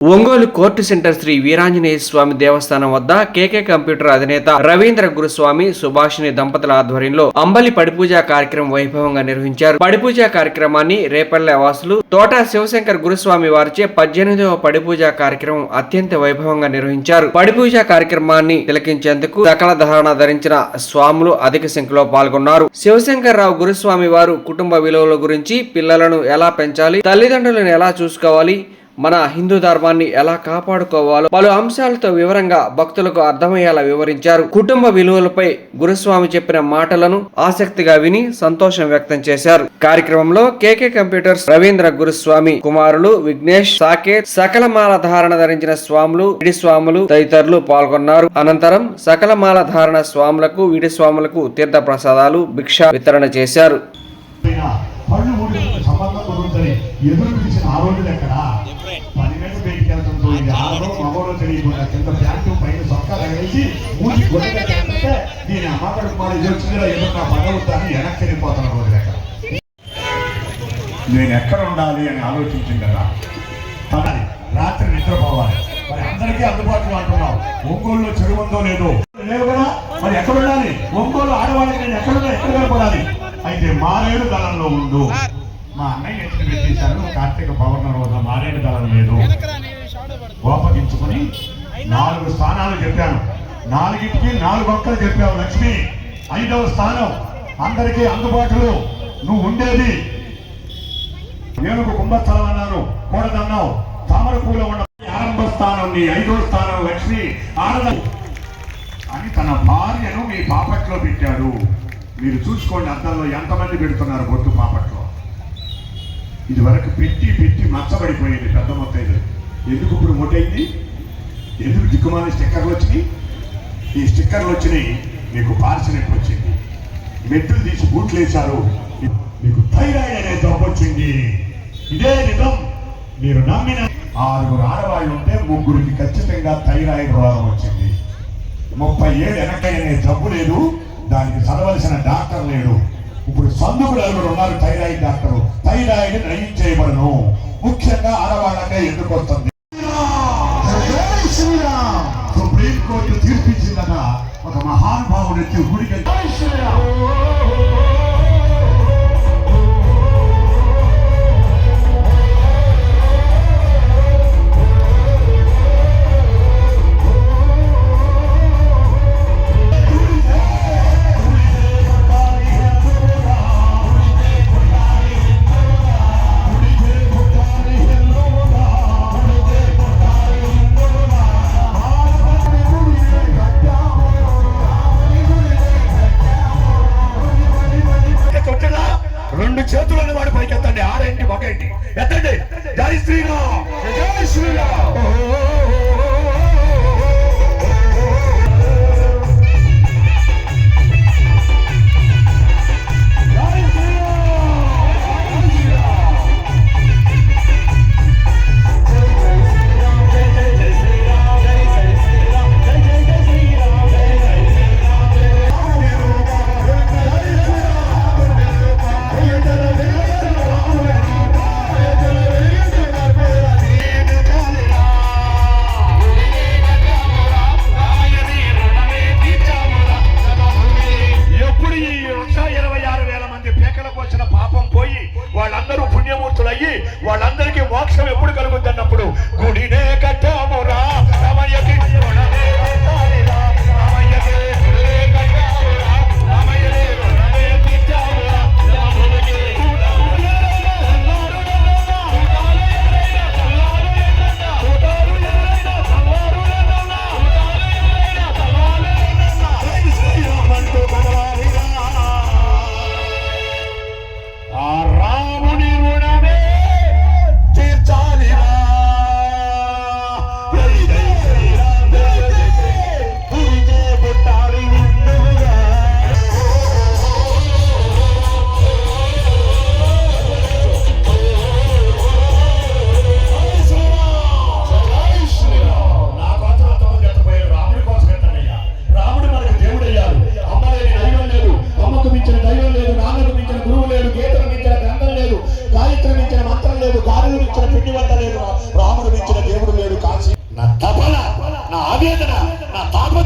Ongole court centre Shri Veeranjaneya Swamy దేవస్థానం వద్ద కేకే computer అధినేత రవీంద్ర గురుస్వామి సుభాషిణి దంపతుల ఆధ్వర్యంలో అంబలి పడిపూజ కార్యక్రమం వైభవంగా నిర్వహించారు. పడిపూజ కార్యక్రమాన్ని రేపల్లె వాసులు తోట శివశంకర్ గురుస్వామి వారిచే 18వ పడిపూజ కార్యక్రమం అత్యంత వైభవంగా నిర్వహించారు. పడిపూజ కార్యక్రమాన్ని తిలకించేందుకు సకల ధారణ ధరించిన స్వాములు అధిక సంఖ్యలో పాల్గొన్నారు. శివశంకర్ రావు గురుస్వామి వారు కుటుంబ విలువల గురించి, పిల్లలను ఎలా పెంచాలి, తల్లిదండ్రులను ఎలా చూసుకోవాలి, మన హిందూ ధర్మాన్ని ఎలా కాపాడుకోవాలో పలు అంశాలతో వివరంగా భక్తులకు అర్థమయ్యేలా వివరించారు. కుటుంబ విలువలపై గురుస్వామి చెప్పిన మాటలను ఆసక్తిగా విని సంతోషం వ్యక్తం చేశారు. కార్యక్రమంలో కేకే కంప్యూటర్స్ రవీంద్ర గురుస్వామి కుమారులు విఘ్నేష్, సాకేత్, సకల మాల ధారణ ధరించిన స్వాములు, విడి స్వాములు తదితరులు పాల్గొన్నారు. అనంతరం సకల మాల ధారణ స్వాములకు, విడి స్వాములకు తీర్థ ప్రసాదాలు, భిక్ష వితరణ చేశారు. నేను ఎక్కడ ఉండాలి అని ఆలోచించింది కదా. రాత్రి నిద్రపోవాలి. మరి అందరికీ అందుబాటులో అంటున్నావు. ఒంగోలులో చెరువు ఉందో లేదో లేవు కదా. మరి ఎక్కడ ఉండాలి? ఒంగోలు ఆడవాళ్ళకి నేను ఎక్కడున్నా ఎక్కడ కనపడాలి? అయితే మారేడు దళంలో ఉండు. మా అన్నయ్య ఎత్తుకు పెట్టేశారు. కార్తీక పౌర్ణమి రోజు మారేడు దళం లేదు. గోపగించుకుని 4 స్థానాలు చెప్పాను. 4టికి 4 ఒక్కలు చెప్పావు లక్ష్మి. 5వ స్థానం అందరికీ అందుబాటులో నువ్వు ఉండేది. ఏనుగు కుంభస్థలం అన్నాను, కూడదన్నావు. తామర పూల ఉన్న ఆరంభ స్థానం నీ 5వ స్థానం లక్ష్మి ఆడదు అని తన భార్యను మీ పాపట్లో పెట్టాడు. మీరు చూసుకోండి అద్దంలో ఎంతమంది పెడుతున్నారు బొట్టు పాపట్లో. ఇది వరకు పెట్టి పెట్టి మచ్చబడిపోయింది పెద్ద మొత్తం. ఎందుకు ఇప్పుడు మొట్టయింది? ఎందుకు దిక్కుమాలి స్టిక్కర్లు వచ్చినాయి? ఈ స్టిక్కర్లు వచ్చినాయి మీకు పార్సినెట్ వచ్చింది. మెట్టులు తీసి బూట్లు వేశారు. మీకు థైరాయిడ్ అనే జబ్బు వచ్చింది. ఇదే నిజం. మీరు నమ్మిన 6 ఆడవాళ్ళు ఉంటే 3కి ఖచ్చితంగా థైరాయిడ్ రోగం వచ్చింది. 30 ఏళ్ళు వెనకై అనే జబ్బు లేదు. దానికి చదవలసిన డాక్టర్ లేడు. ఇప్పుడు సందుకు 4 ఉన్నారు థైరాయిడ్ డాక్టరు. థైరాయిడ్ నయం చేయబడను. ముఖ్యంగా ఆడవాళ్ళకే ఎందుకు వస్తుంది? సుప్రీం కోర్టు తీర్పిచ్చిందట. ఒక మహానుభావుడు ఎత్తి గుడికి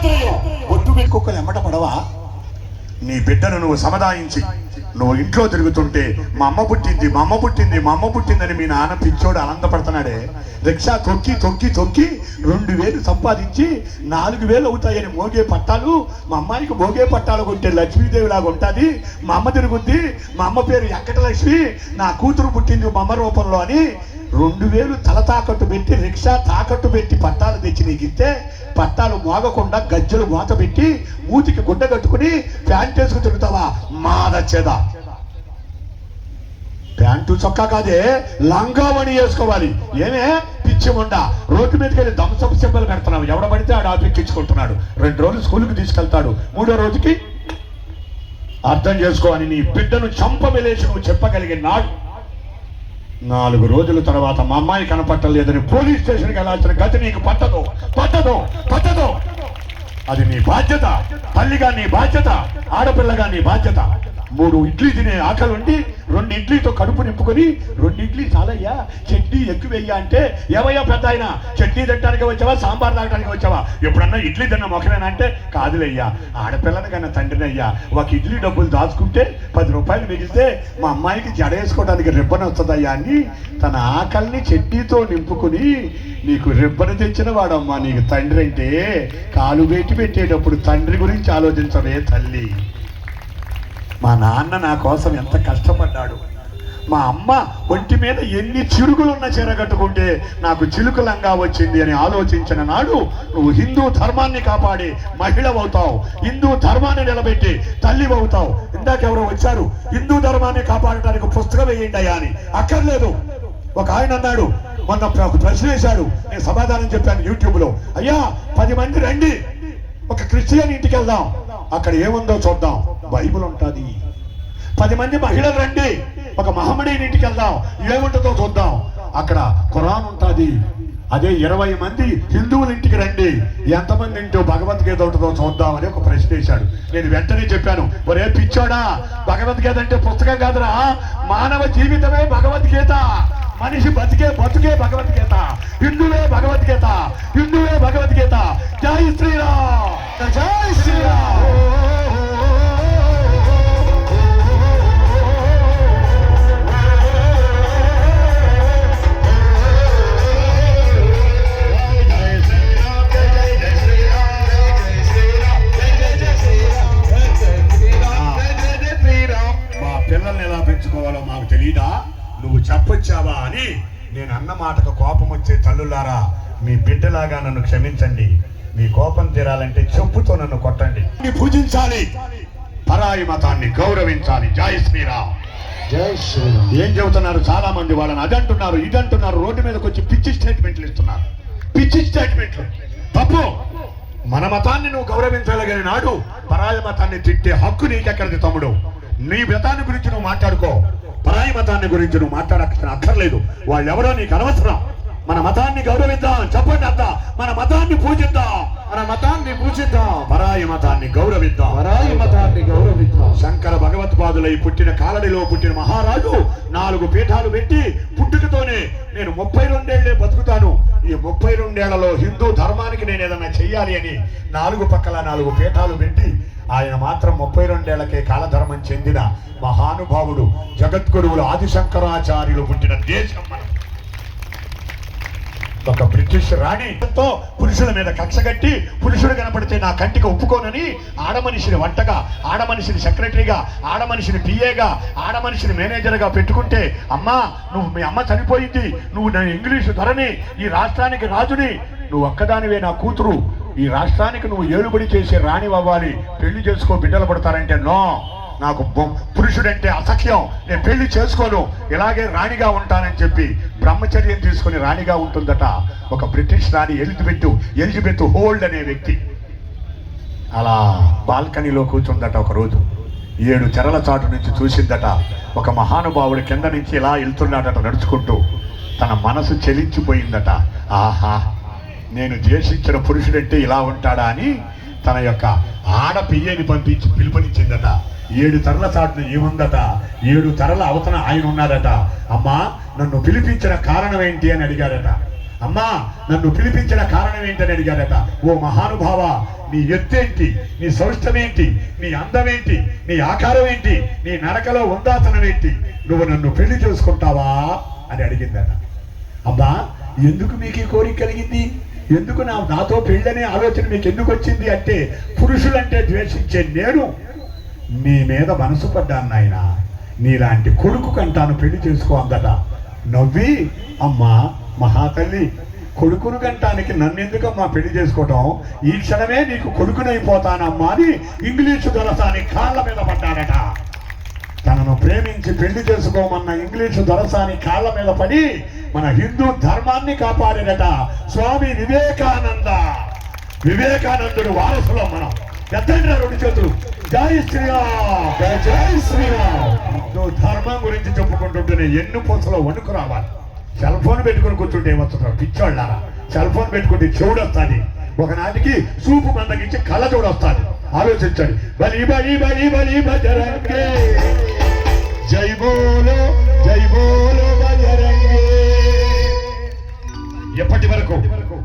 చారిత్రయం. ఒట్టు పెట్టుకోకలు ఎమ్మట పడవా? నీ బిడ్డను నువ్వు సముదాయించి నువ్వు ఇంట్లో తిరుగుతుంటే మా అమ్మ పుట్టింది, మా అమ్మ పుట్టింది, మా అమ్మ పుట్టిందని మీ నాన్న పిచ్చోడు ఆనందపడుతున్నాడే. రిక్షా తొక్కి తొక్కి తొక్కి 2000 సంపాదించి 4000 అవుతాయని మోగే పట్టాలు, మా అమ్మాయికి మోగే పట్టాలు కొంటే లక్ష్మీదేవి లాగా ఉంటుంది. మా అమ్మ తిరుగుద్ది, మా అమ్మ పేరు వెంకటలక్ష్మి, నా కూతురు పుట్టింది మా అమ్మ రూపంలో అని 2000 తల తాకట్టు పెట్టి రిక్షా తాకట్టు పెట్టి పట్టాలు తెచ్చి నీకు ఇస్తే పట్టాలు మోగకుండా గజ్జలు మూత పెట్టి మూతికి గుడ్డ కట్టుకుని ప్యాంట్ వేసుకుని తిరుగుతావా? మాదచ్చేదా? ప్యాంటు చొక్కా కాదే, లంగావణి వేసుకోవాలి. ఏమే పిచ్చి ఉండ, రోడ్డు మీదకి వెళ్ళి దంసపు సింబల్ పెడుతున్నావు. ఎవడ పడితే ఆడ ఆపిక్కించుకుంటున్నాడు. 2 రోజులు స్కూల్కి తీసుకెళ్తాడు, 3వ రోజుకి అర్థం చేసుకోవాలి. నీ బిడ్డను చంపబెలేసి నువ్వు చెప్పగలిగే నాడు 4 రోజుల తర్వాత మా అమ్మాయి కనపట్టలేదని పోలీస్ స్టేషన్కి వెళ్ళాల్సిన గతి నీకు పట్టదు పట్టదు పట్టదు. అది నీ బాధ్యత, తల్లిగా నీ బాధ్యత, ఆడపిల్లగా నీ బాధ్యత. 3 ఇడ్లీ తినే ఆకలి ఉండి 2 ఇడ్లీతో కడుపు నింపుకొని 2 ఇడ్లీ చాలయ్యా, చట్నీ ఎక్కువయ్యా అంటే ఏవయ్యా పెద్ద ఆయన, చట్నీ తినడానికి వచ్చావా, సాంబార్ తాగడానికి వచ్చావా, ఎప్పుడన్నా ఇడ్లీ తిన్న మొక్కలేనా అంటే కాదులయ్యా, ఆడపిల్లని కన్నా తండ్రిని అయ్యా. ఒక ఇడ్లీ డబ్బులు దాచుకుంటే 10 రూపాయలు మిగిలితే మా అమ్మాయికి జడ వేసుకోవడానికి రిబ్బన్ వస్తుందయ్యా అని తన ఆకలిని చట్నీతో నింపుకుని నీకు రిబ్బన్ తెచ్చిన వాడమ్మా నీకు తండ్రి అంటే. కాలు వేటి పెట్టేటప్పుడు తండ్రి గురించి ఆలోచించవే తల్లి. మా నాన్న నా కోసం ఎంత కష్టపడ్డాడు. మా అమ్మ ఒంటి మీద ఎన్ని చిరుగులున్న చీర కట్టుకుంటే నాకు చిలుకలంగా వచ్చింది అని ఆలోచించిన నాడు నువ్వు హిందూ ధర్మాన్ని కాపాడి మహిళవవుతావు, హిందూ ధర్మాన్ని నిలబెట్టి తల్లి అవుతావు. ఇందాకెవరో వచ్చారు, హిందూ ధర్మాన్ని కాపాడటానికి పుస్తకం వేయండి అయ్యా అని. అక్కర్లేదు. ఒక ఆయన అన్నాడు, మొన్న ప్రశ్న వేశాడు, నేను సమాధానం చెప్పాను యూట్యూబ్లో. అయ్యా 10 మంది రండి, ఒక క్రిస్టియన్ ఇంటికి వెళ్దాం, అక్కడ ఏముందో చూద్దాం. బైబిల్ ఉంటుంది. 10 మంది మహిళలు రండి, ఒక మహమ్మడీని ఇంటికి వెళ్దాం, ఏముంటుందో చూద్దాం, అక్కడ ఖురాన్ ఉంటుంది. అదే 20 మంది హిందువుల ఇంటికి రండి, ఎంతమంది ఇంటో భగవద్గీత ఉంటుందో చూద్దాం అని ఒక ప్రశ్న వేశాడు. నేను వెంటనే చెప్పాను, ఒరే పిచ్చోడా, భగవద్గీత అంటే పుస్తకం కాదురా, మానవ జీవితమే భగవద్గీత. మనిషి బతికే బతుకే భగవద్గీత. హిందువే భగవద్గీత, హిందువే భగవద్గీత. జై శ్రీరామ్, జై శ్రీరామ్. పిల్లల్ని ఎలా పెంచుకోవాలో మాకు తెలీదా? నువ్వు చెప్పొచ్చావా అని నేను అన్న మాటకు కోపం వచ్చే తల్లులారా, మీ బిడ్డలాగా నన్ను క్షమించండి. మీ కోపం తీరాలంటే చెప్పుతో నన్ను కొట్టండి. పూజించాలి, పరాయి మతాన్ని గౌరవించాలి. జై శ్రీరామ్, జై శ్రీరామ్. ఏం చెబుతున్నారు చాలా మంది, వాళ్ళని అదంటున్నారు ఇదంటున్నారు, రోడ్డు మీదకి వచ్చి పిచ్చి స్టేట్మెంట్లు ఇస్తున్నారు. పిచ్చి స్టేట్మెంట్లు తప్పు. మన మతాన్ని నువ్వు గౌరవించగలిగిన నాడు పరాయి మతాన్ని తిట్టే హక్కు నీకెక్కడిది తమ్ముడు. నీ మతాన్ని గురించి నువ్వు మాట్లాడుకో, పరాయి మతాన్ని గురించి నువ్వు అక్కర్లేదు. వాళ్ళు ఎవరో నీకు అనవసరం. మన మతాన్ని గౌరవిద్దాం. చెప్పండి అంతా, మన మతాన్ని పూజిద్దాం, మన మతాన్ని పూజిద్దాం, పరాయి మతాన్ని గౌరవిద్దాం, పరాయి మతాన్ని గౌరవిద్దాం. శంకర భగవత్పాదులై పుట్టిన కాలడిలో పుట్టిన మహారాజు 4 పీఠాలు పెట్టి పుట్టుకతోనే నేను 32 ఏళ్లే బతుకుతాను, ఈ 32 ఏళ్లలో హిందూ ధర్మానికి నేను ఏదన్నా చెయ్యాలి అని 4 పక్కల 4 పీఠాలు పెట్టి ఆయన మాత్రం 32 ఏళ్లకే కాలధర్మం చెందిన మహానుభావుడు. జగద్గురువులు ఆదిశంకరాచార్యులు పుట్టిన దేశం మనం. ఒక బ్రిటిష్ రాణితో పురుషుల మీద కక్ష కట్టి పురుషుడు కనపడితే నా కంటికి ఒప్పుకోనని ఆడమనిషిని వంటగా, ఆడమనిషిని సెక్రటరీగా, ఆడమనిషిని పిఏగా, ఆడమనిషిని మేనేజర్గా పెట్టుకుంటే, అమ్మా నువ్వు మీ అమ్మ చనిపోయింది, నువ్వు నా ఇంగ్లీషు ధరని, ఈ రాష్ట్రానికి రాజుని, నువ్వు ఒక్కదానివే నా కూతురు, ఈ రాష్ట్రానికి నువ్వు ఏలుబడి చేసే రాణి అవ్వాలి, పెళ్లి చేసుకో బిడ్డలు పడతారంటే నో, నాకు పురుషుడంటే అసఖ్యం, నేను పెళ్లి చేసుకోను, ఇలాగే రాణిగా ఉంటానని చెప్పి బ్రహ్మచర్యం తీసుకుని రాణిగా ఉంటుందట ఒక బ్రిటిష్ రాణి ఎలిజబెత్ హోల్డ్ అనే వ్యక్తి. అలా బాల్కనీలో కూర్చుందట. ఒక రోజు 7 చెరల చాటు నుంచి చూసిందట ఒక మహానుభావుడు కింద నుంచి ఇలా వెళ్తున్నాడట నడుచుకుంటూ. తన మనసు చెలించిపోయిందట. ఆహా, నేను ద్వేషించిన పురుషుడంటే ఇలా ఉంటాడా అని తన యొక్క ఆడ పియ్యని పంపించి పిలుపునిచ్చిందట. 7 తరల చాటున ఏముందట, 7 తరల అవతల ఆయన ఉన్నాడట. అమ్మా నన్ను పిలిపించిన కారణం ఏంటి అని అడిగాడట. అమ్మా నన్ను పిలిపించిన కారణం ఏంటని అడిగాడట. ఓ మహానుభావ, నీ ఎత్తేంటి, నీ సౌష్ఠమేంటి, నీ అందమేంటి, నీ ఆకారం ఏంటి, నీ నడకలో ఉందాతనం ఏంటి, నువ్వు నన్ను పెళ్లి చేసుకుంటావా అని అడిగిందట. అబ్బా, ఎందుకు మీకు ఈ కోరిక కలిగింది, ఎందుకు నాతో పెళ్ళనే ఆలోచన మీకు ఎందుకు వచ్చింది అంటే, పురుషులంటే ద్వేషించే నేను నీ మీద మనసు పడ్డాను నాయన, నీలాంటి కొడుకు కంటాను, పెళ్లి చేసుకో అందట. నవ్వి, అమ్మా మహాతల్లి, కొడుకును కంటానికి నన్నెందుకమ్మా పెళ్లి చేసుకోవటం, ఈ క్షణమే నీకు కొడుకునైపోతానమ్మా అని ఇంగ్లీషు దొరసాని కాళ్ళ మీద పడ్డాడట. తనను ప్రేమించి పెళ్లి చేసుకోమన్న ఇంగ్లీషు దొరసాని కాళ్ళ మీద పడి మన హిందూ ధర్మాన్ని కాపాడేదట స్వామి వివేకానంద. వివేకానందుడు వారసులో మనం. ఎత్తండి రెండు చేతులు, జై శ్రీరామ్, జై శ్రీరామ్. హిందూ ధర్మం గురించి చెప్పుకుంటుంటేనే ఎన్ను పొసలో వణుకు రావాలి. సెల్ ఫోన్ పెట్టుకుని కూర్చుంటే ఏమొస్తున్నారు పిచ్చోళ్ళారా, సెల్ ఫోన్ పెట్టుకుంటే చెవుడు వస్తుంది, ఒకనాటికి సూపు మందకిచ్చి కళ్ళ చూడు వస్తుంది. ఆలోచించండి. బలి బలి బలి బలి బజరంగే, జై బోలో బజరంగే. ఎప్పటి వరకు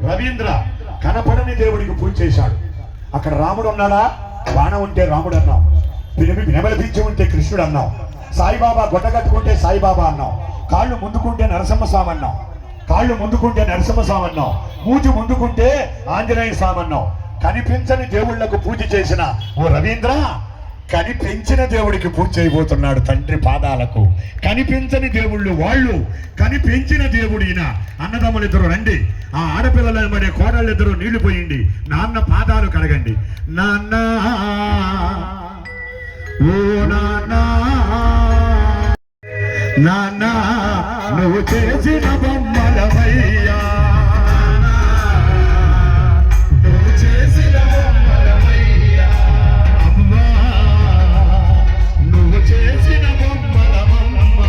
రవీంద్ర కనపడని దేవుడికి పూజ చేశాడు. అక్కడ రాముడు ఉన్నాడా, బాణం ఉంటే రాముడు అన్నాం, వినబల బీచం ఉంటే కృష్ణుడు అన్నాం, సాయిబాబా గొడ్డ కట్టుకుంటే సాయిబాబా అన్నాం, కాళ్ళు ముందుకుంటే నరసింహస్వామి అన్నాం, కాళ్ళు ముందుకుంటే నరసింహస్వామి అన్నాం, మూతి ముందుకుంటే ఆంజనేయ స్వామి అన్నాం. కనిపించని దేవుళ్లకు పూజ చేసిన ఓ రవీంద్ర, కనిపించిన దేవుడికి పూజ చేయబోతున్నాడు తండ్రి పాదాలకు. కనిపించని దేవుళ్ళు వాళ్ళు, కనిపించిన దేవుడిన అన్నదమ్ములిద్దరు రండి, ఆ ఆడపిల్లలు పడే కోడళ్ళిద్దరూ నీళ్లు పోయింది, నాన్న పాదాలు కడగండి. నాన్న ఓ నాన్న, నాన్న నువ్వు చేసిన బొమ్మలవయ్యా, నువ్వు చేసిన బొమ్మలవయ్యా, అమ్మా నువ్వు చేసిన బొమ్మలవమ్మ.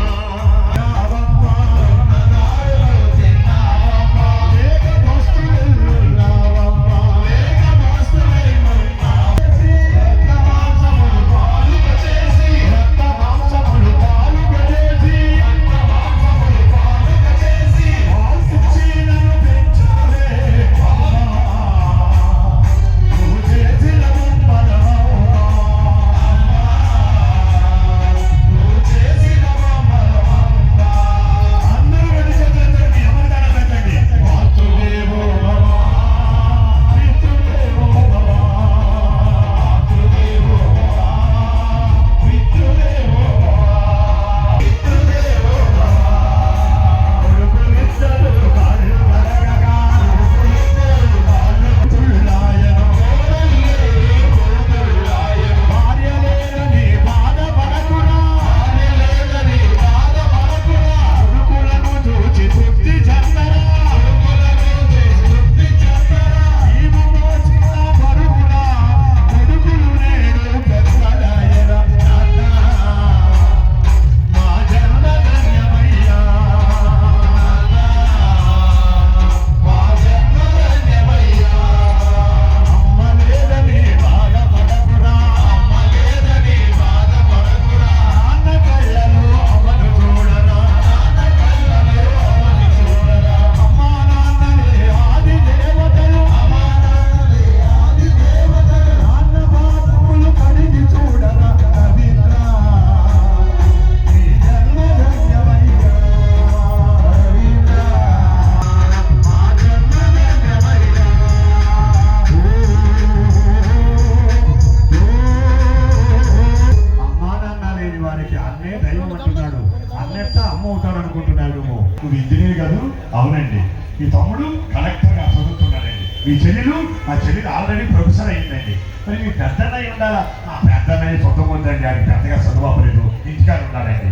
నువ్వు ఇంజనీర్ కాదు? అవునండి. మీ తమ్ముడు కలెక్టర్గా చదువుతున్నాడండి. మీ చెల్లెలు, మా చెల్లెలు ఆల్రెడీ ప్రొఫెసర్ అయిందండి. మరి మీ పెద్దన్నయ్య ఉండాలా? మా పెద్దన్నయ్య చదువుకుందండి, ఆయన పెద్దగా చదువుకోలేదు, ఇంటికాడ ఉన్నాడండి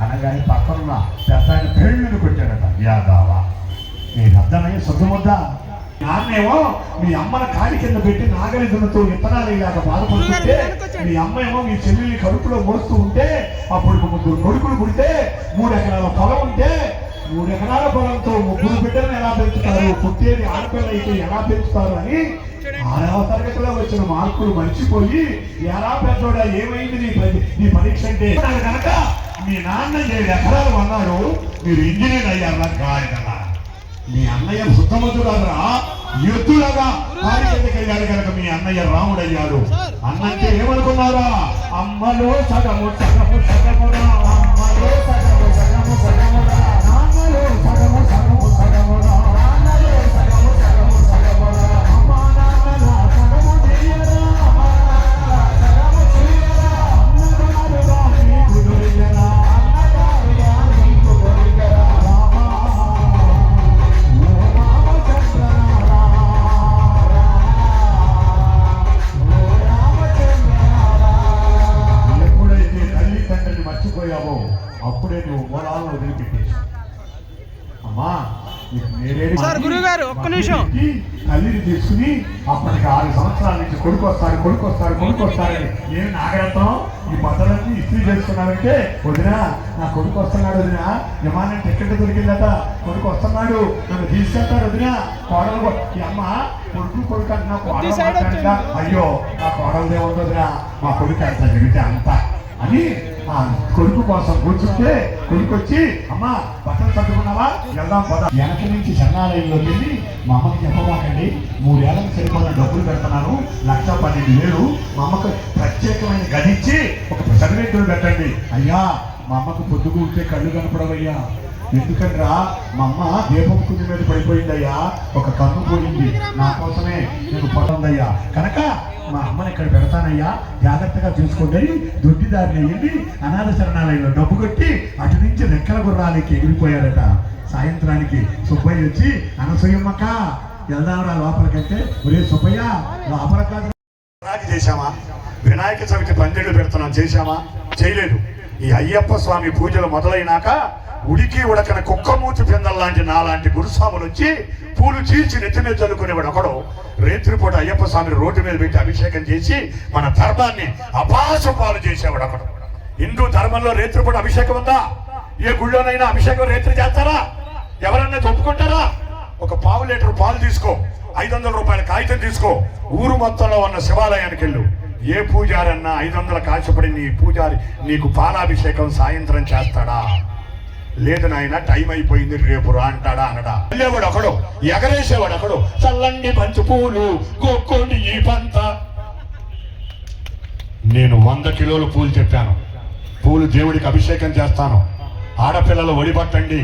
అనగానే పక్కనున్న పెద్ద ఆయన పేళ్ళను కొట్టాడట. యాదావా, మీ పెద్దన్నయ్య చదువుద్దా? నాన్నేమో మీ అమ్మని కాలి కింద పెట్టి నాగలిదులతో విత్తనాలు ఇలాగ బాధపడుతుంటే, మీ అమ్మ ఏమో మీ చెల్లెల్ని కడుపులో మోస్తూ ఉంటే, అప్పుడు 3 కొడుకులు పుడితే 3 ఎకరాల పొలం ఉంటే, 3 ఎకరాల పొలంతో 3 బిడ్డలను ఎలా పెంచుతారు, పుట్టేది ఆడపిల్ల అయితే ఎలా పెంచుతారు అని 6వ తరగతిలో వచ్చిన మార్కులు మర్చిపోయి, ఎలా పెద్దోడా ఏమైంది నీ పరీక్ష అంటే కనుక మీ నాన్న 7 ఎకరాలు అన్నాడు, మీరు ఇంజనీర్ అయ్యారా? గాడిదలా మీ అన్నయ్య శుద్ధమద్దు కాదురా, ఎద్దులాగా వారి కిందకి వెళ్ళాడు కనుక మీ అన్నయ్య రాముడయ్యాడు. అన్నంటే ఏమనుకున్నారా? అమ్మలో సగము సగము సగమురా, అమ్మలో సగము సగము సగమురా, నాన్నలో సగము సగము సగమురా, నాన్నలో సగము సగము సగమురా, అమ్మ నాన్నల సగము చెయ్యరా, సగము చెయ్యరా, అన్నగారుగా నీకు దొరికరా, అన్నగారుగా నీకు దొరికరా, రామా ఓ రామచంద్ర ఎప్పుడైతే తల్లి తండ్రిని మర్చిపోయావో అప్పుడే నువ్వు మూలాలను వదిలిపెట్టేశావు. అమ్మా గురుగారు ఒక్క నిమిషం. తల్లిని తీసుకుని అప్పటికి 6 సంవత్సరాల నుంచి కొడుకు వస్తాడని ఏమి నాగరత్నం ఈ బట్టలన్నీ ఇస్త్రీ చేసుకున్నావంటే, వదినా నా కొడుకు వస్తున్నాడు వదినా, విమానం టికెట్ దొరికిందట, కొడుకు వస్తున్నాడు నన్ను తీసుకెళ్తాడు వదినా, కోడలు ఈ అమ్మ కొడుకు అంటున్నా కోడలు, అయ్యో నా కోడలదే ఉంది వదినా, మా కొడుకు అంత జరిగితే అంత అని ఆ కొడుకు కోసం కూర్చుంటే కొడుకు వచ్చి అమ్మా బట్టలు సర్దుకున్నావా వెళ్దాం పద. వెనక నుంచి శరణాలయంలోకి వెళ్ళి మా అమ్మకి చెప్పమాకండి, 3 ఏళ్ళకి సరిపోయిన డబ్బులు పెడుతున్నాను, 1,12,000 మా అమ్మకు ప్రత్యేకమైన గదిచ్చి ఒక సర్వేట్లు పెట్టండి. అయ్యా మా అమ్మకు పొద్దుగు ఉంటే కళ్ళు కనపడవయ్యా, ఎందుకంట్రా మా అమ్మ దీపం కుంది మీద పడిపోయిందయ్యా, ఒక కన్ను పోయింది, నా కోసమే నేను పడుందయ్యా, కనుక మా అమ్మని ఇక్కడ పెడతానయ్యా, జాగ్రత్తగా చూసుకోండి. దొడ్డిదారిని వెళ్ళి అనాథ శరణాలయంలో డబ్బు కొట్టి అటు నుంచి రెక్కల గుర్రాలకి ఎగిరిపోయారట. సాయంత్రానికి సుబ్బయ్య వచ్చి అనసూయమ్మక్క వెళ్దాంరా లోపలికంటే, ఒరే సుబ్బయ్య లోపల కాదు చేశామా, వినాయక చవితి పందిళ్ళు పెడుతున్నాం చేశామా, చేయలేదు. ఈ అయ్యప్ప స్వామి పూజలు మొదలైనాక ఉడికి ఉడకన కుక్క మూతి పిందల్లాంటి నాలాంటి గురుస్వాములు వచ్చి పూలు చీల్చి నెత్తి మీద చల్లుకునేవాడు ఒకడు. రేత్రిపూట అయ్యప్ప స్వామిని రోడ్డు మీద పెట్టి అభిషేకం చేసి మన ధర్మాన్ని అపాసుపాలు చేసేవాడు ఒకడు. హిందూ ధర్మంలో రేత్రిపూట అభిషేకం ఉందా? ఏ గుళ్ళోనైనా అభిషేకం రేత్రి చేస్తారా? ఎవరన్నా ఒప్పుకుంటారా? ఒక 1/2 లీటర్ పాలు తీసుకో, 500 రూపాయల కాగితం తీసుకో, ఊరు మొత్తంలో ఉన్న శివాలయానికి వెళ్ళు, ఏ పూజారన్నా 500 కాల్చబడి నీ పూజారి నీకు పాలాభిషేకం సాయంత్రం చేస్తాడా? లేదు నాయన టైం అయిపోయింది రేపు రా అంటాడా అనడా? వెళ్ళేవాడు ఒకడు, ఎగరేసేవాడు ఒకడు, చల్లండి బంతి పూలు గోక్కోండి ఈ పంత. నేను 100 కిలోలు పూలు చెప్పాను, పూలు దేవుడికి అభిషేకం చేస్తాను, ఆడపిల్లలు ఒడిపట్టండి,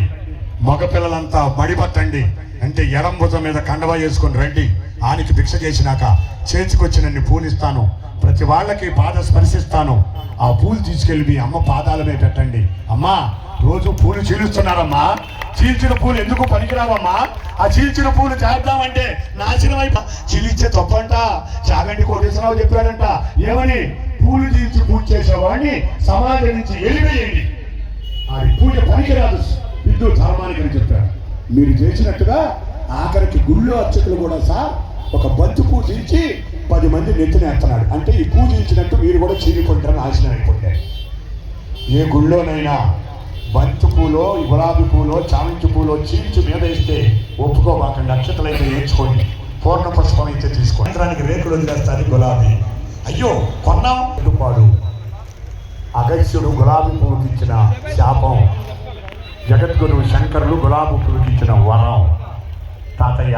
మగపిల్లలంతా మడిపట్టండి అంటే ఎడం భుజం మీద కండవా వేసుకొని రండి, ఆనికి భిక్ష చేసినాక చేతికొచ్చినన్ని పూలు ఇస్తాను, ప్రతి వాళ్ళకి పాద స్పర్శిస్తాను, ఆ పూలు తీసుకెళ్ళి మీ అమ్మ పాదాల మీద పెట్టండి. అమ్మా రోజు పూలు చీలుస్తున్నారమ్మా, చీల్చిన పూలు ఎందుకు పనికిరావమ్మా, ఆ చీల్చిన పూలు చేద్దామంటే నాశనం అయిపో, చీలిచ్చే తప్పంట, చాగంటి కోటేశ్వరరావు చెప్పాడంట, ఏమని పూలు చీల్చి పూజ చేసేవాడిని సమాజం నుంచి ఎలివేయండి, అది పూజ పనికిరాదు హిందూ ధర్మానికి అని చెప్పారు. మీరు చేసినట్టుగా ఆఖరికి గుళ్ళో అర్చకులు కూడా సార్ ఒక బంతి పూజ ఇచ్చి 10 మంది నెత్తినేస్తున్నాడు అంటే ఈ పూజ ఇచ్చినట్టు మీరు కూడా చీలికుంటారని నాశనం అయిపోతారు. ఏ గుళ్ళోనైనా బంతి పూలో గులాబీ పూలో చామంతి పూలో చీల్చి మీద వేస్తే ఒప్పుకోబాకండి, అక్షతలైతే నేర్చుకోండి, పూర్ణ పుష్పం అయితే తీసుకోండి. సాయంత్రానికి రేకులు వదిలేస్తారు గులాబీ, అయ్యో కొన్నాం పాడు. అగస్త్యుడు గులాబీ పువ్వుకి ఇచ్చిన శాపం, జగద్గురు శంకరులు గులాబీ పువ్వుకి ఇచ్చిన వరం. తాతయ్య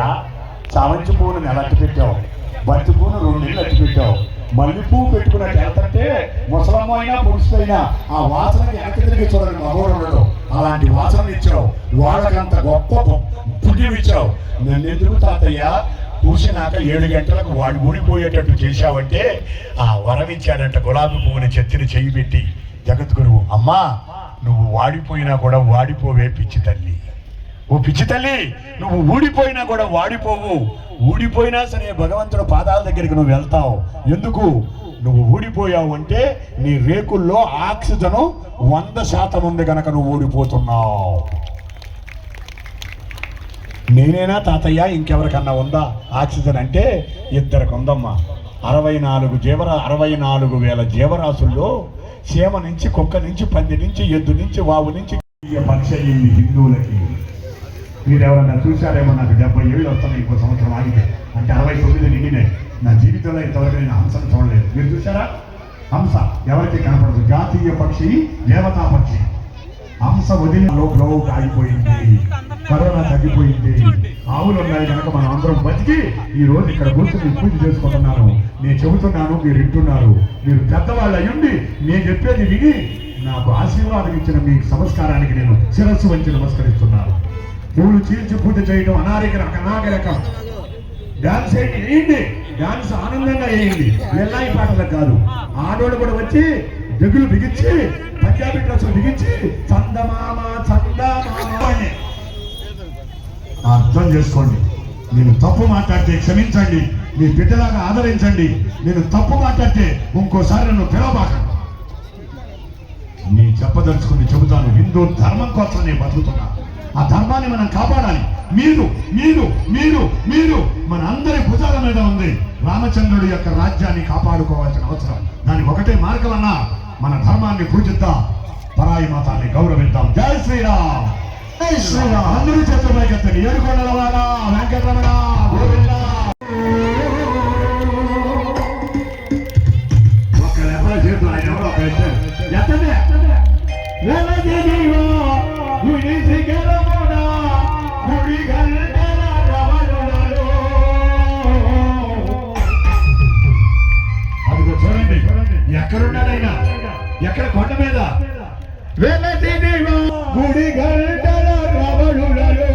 చామంతి పువ్వును నెల అట్టి పెట్టావు, బంతి పువ్వును 2 నెలలు అట్టి పెట్టావు, మల్లె పువ్వు పెట్టుకున్నట్టు వెళ్తుంటే ముసలమ్మ అయినా పురుషులైనా ఆ వాసనకి వెనక తిరిగి చూడని మగోడు ఉండడు, అలాంటి వాసన ఇచ్చావు, వాళ్ళకంత గొప్ప పుణ్యం ఇచ్చావు. నన్ను ఎందుకు తాతయ్య పూసినాక 7 గంటలకు వాడు ఊడిపోయేటట్టు చేశావంటే ఆ వరం ఇచ్చాడంట, గులాబీ పువ్వుని చెత్తిని చెయ్యి పెట్టి జగద్గురువు. అమ్మా నువ్వు వాడిపోయినా కూడా వాడిపోవే పిచ్చి తల్లి, ఓ పిచ్చి తల్లి నువ్వు ఊడిపోయినా కూడా వాడిపోవు, ఊడిపోయినా సరే భగవంతుడు పాదాల దగ్గరికి నువ్వు వెళ్తావు. ఎందుకు? నువ్వు ఊడిపోయావు అంటే నీ రేకుల్లో ఆక్సిజన్ 100% ఉంది కనుక నువ్వు ఊడిపోతున్నావు. నేనేనా తాతయ్య ఇంకెవరికన్నా ఉందా ఆక్సిజన్ అంటే? ఇద్దరికి ఉందమ్మా. 64,000 జీవరాశుల్లో చీమ నుంచి, కుక్క నుంచి, పంది నుంచి, ఎద్దు నుంచి, వావు నుంచి పక్షి అయ్యింది హిందువులకి. మీరు ఎవరన్నా చూశారేమో, నాకు 70 ఏళ్ళు వస్తున్నాయి, ఇంకో సంవత్సరం ఆగితే, అంటే 69 నిండినాయి. నా జీవితంలో ఇంతవరకు నేను హంసను చూడలేదు. మీరు చూసారా? హంస ఎవరికి కనపడదు, జాతీయ పక్షి, దేవతా పక్షి. హంస వదిలిలో ఆగిపోయింది. కరోనా తగ్గిపోయింది, ఆవులు ఉన్నాయి కనుక మనం అందరం బతికి ఈ రోజు ఇక్కడ కూర్చొని పూజ చేసుకుంటున్నాను. నేను చెబుతున్నాను, మీరు వింటున్నారు. మీరు పెద్దవాళ్ళు అయ్యుండి నేను చెప్పేది విని నాకు ఆశీర్వాదం ఇచ్చిన మీ సంస్కారానికి నేను శిరస్సు వంచి నమస్కరిస్తున్నాను. పూలు చీల్చి పూజ చేయడం అనాగరికం. డాన్స్ వేయండి, డాన్స్ ఆనందంగా వేయండి, వెళ్ళాయి పాటలకు కాదు. ఆడోళ్ళు కూడా వచ్చి దగ్గులు బిగించి పంజాబీ డ్రెస్సులు బిగించి చందమామ అని అర్థం చేసుకోండి. నేను తప్పు మాట్లాడితే క్షమించండి, మీ బిడ్డలాగా ఆదరించండి. నేను తప్పు మాట్లాడితే ఇంకోసారి నన్ను పిలవబాకండి. నీ చెప్పదలుచుకుని చెబుతాను. హిందూ ధర్మం కోసం నేను బతుకుతున్నా. ఆ ధర్మాన్ని మనం కాపాడాలి. మీరు మీరు మీరు మీరు మన అందరి భుజాల మీద ఉంది రామచంద్రుడి యొక్క రాజ్యాన్ని కాపాడుకోవాల్సిన అవసరం. దానికి ఒకటే మార్గం అన్నా, మన ధర్మాన్ని పూజిద్దాం, పరాయి మతాన్ని గౌరవిద్దాం. జై శ్రీరామ్, జై శ్రీరామ్. అందరూ చేతులపైకి ఎత్తండి. ఏడుకొండలవాడ వెంకటరమణ గోవింద. ఒక్కరు ఎవరో చేతులు, ఆయన ఎవరో ఎత్తండి. అదిగో చూడండి, ఎక్కడున్నాడైనా, ఎక్కడ కొండ మీద గుడి గంటల రవళులలో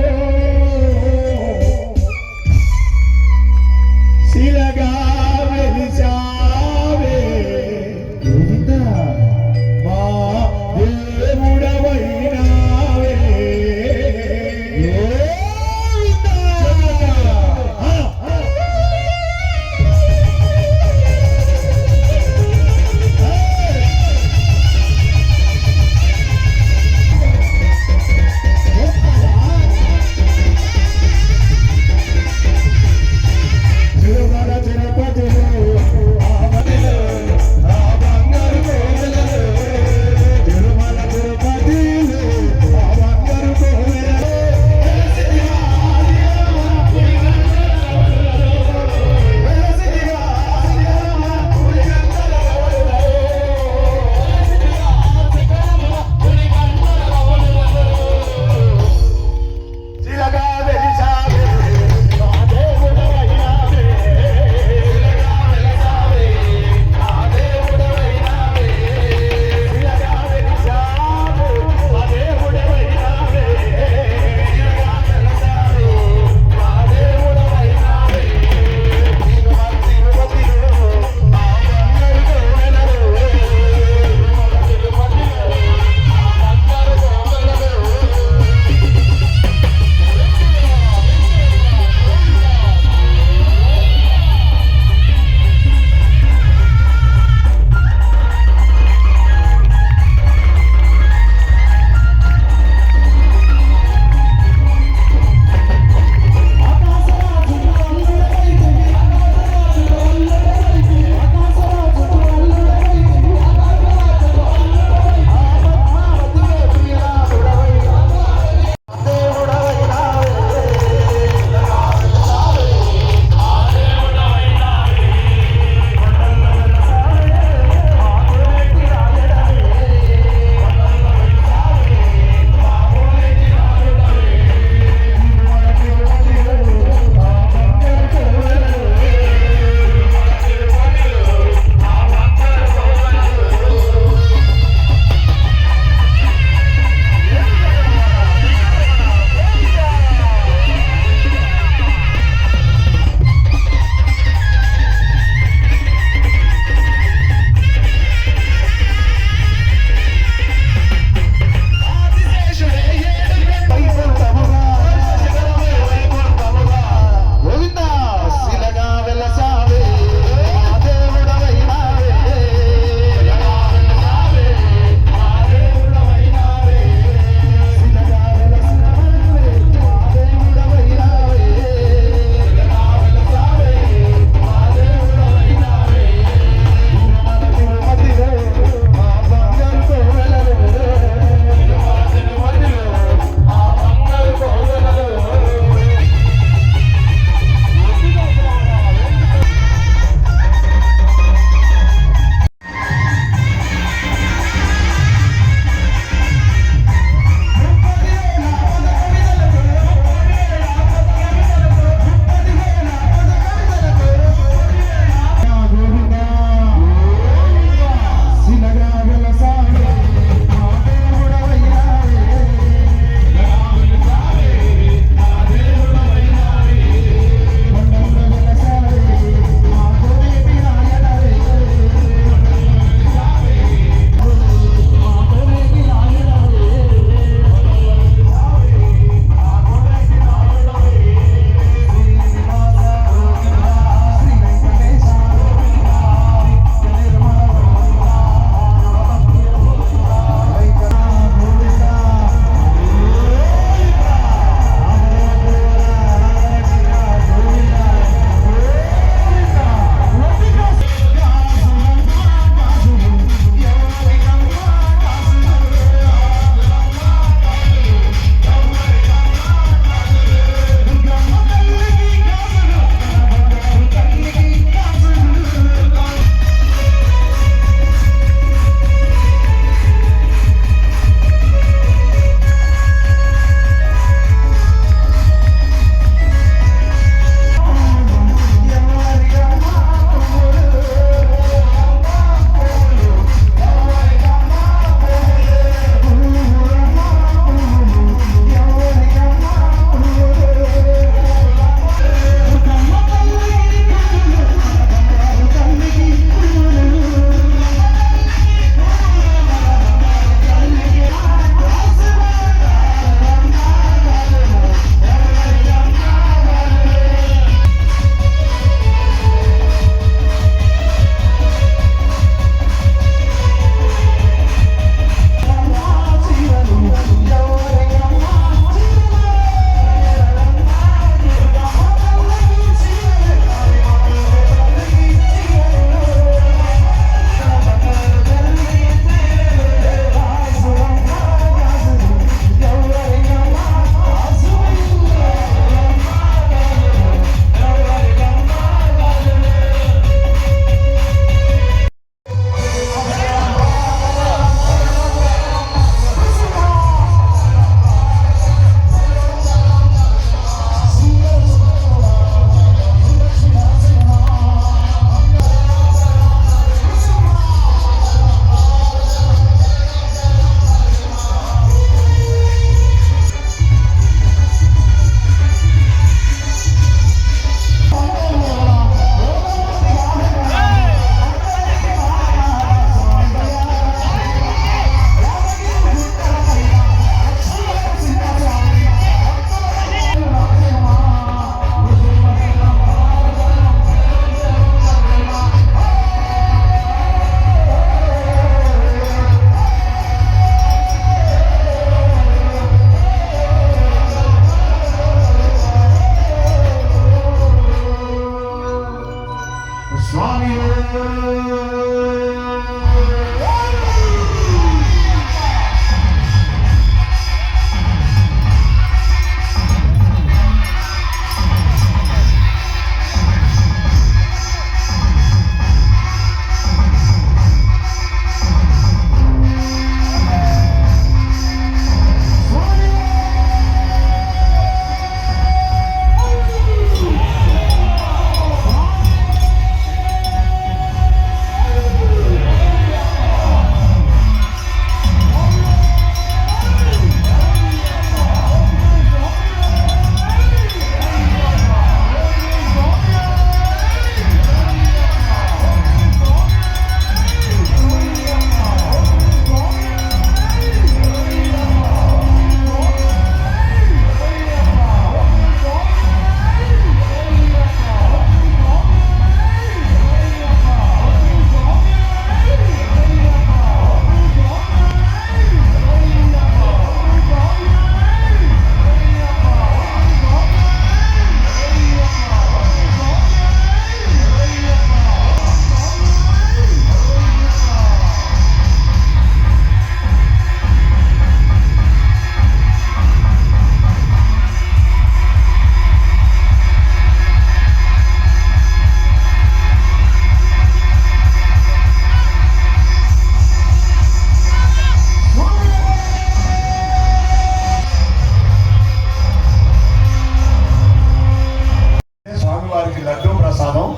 లడ్డూ ప్రసాదం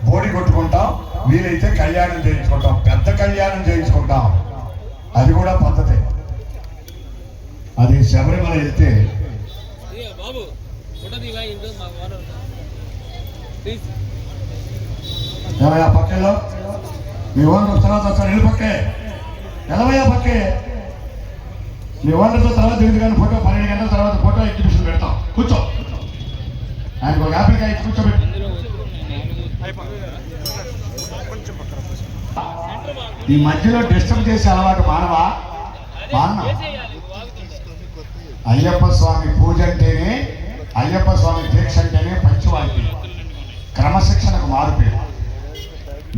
బోడి కొట్టుకుంటాం, వీలైతే కళ్యాణం చేయించుకుంటాం, పెద్ద కళ్యాణం చేయించుకుంటాం. అది కూడా పద్ధతి. అది శబరిమల వెళ్తే ఎవరయ్యా పక్కలో మీ ఓనర్ తర్వాత వస్తాను, ఇల్లు పక్కే ఎలవయ్యా పక్కే. మీ ఓనర్తో తర్వాత దిగుదు కానీ ఫోటో 12 గంటల తర్వాత ఫోటో ఎగ్జిబిషన్ పెడతాం. కూర్చో, ఆయనకు ఒక యాపిల్కాయ ఇచ్చి కూర్చోబెట్టి. ఈ మధ్యలో డిస్టర్బ్ చేసే అలవాటు మానవా? అయ్యప్ప స్వామి పూజ అంటేనే, అయ్యప్ప స్వామి దీక్ష అంటేనే పంచవాటి, క్రమశిక్షణకు మారుపేరు.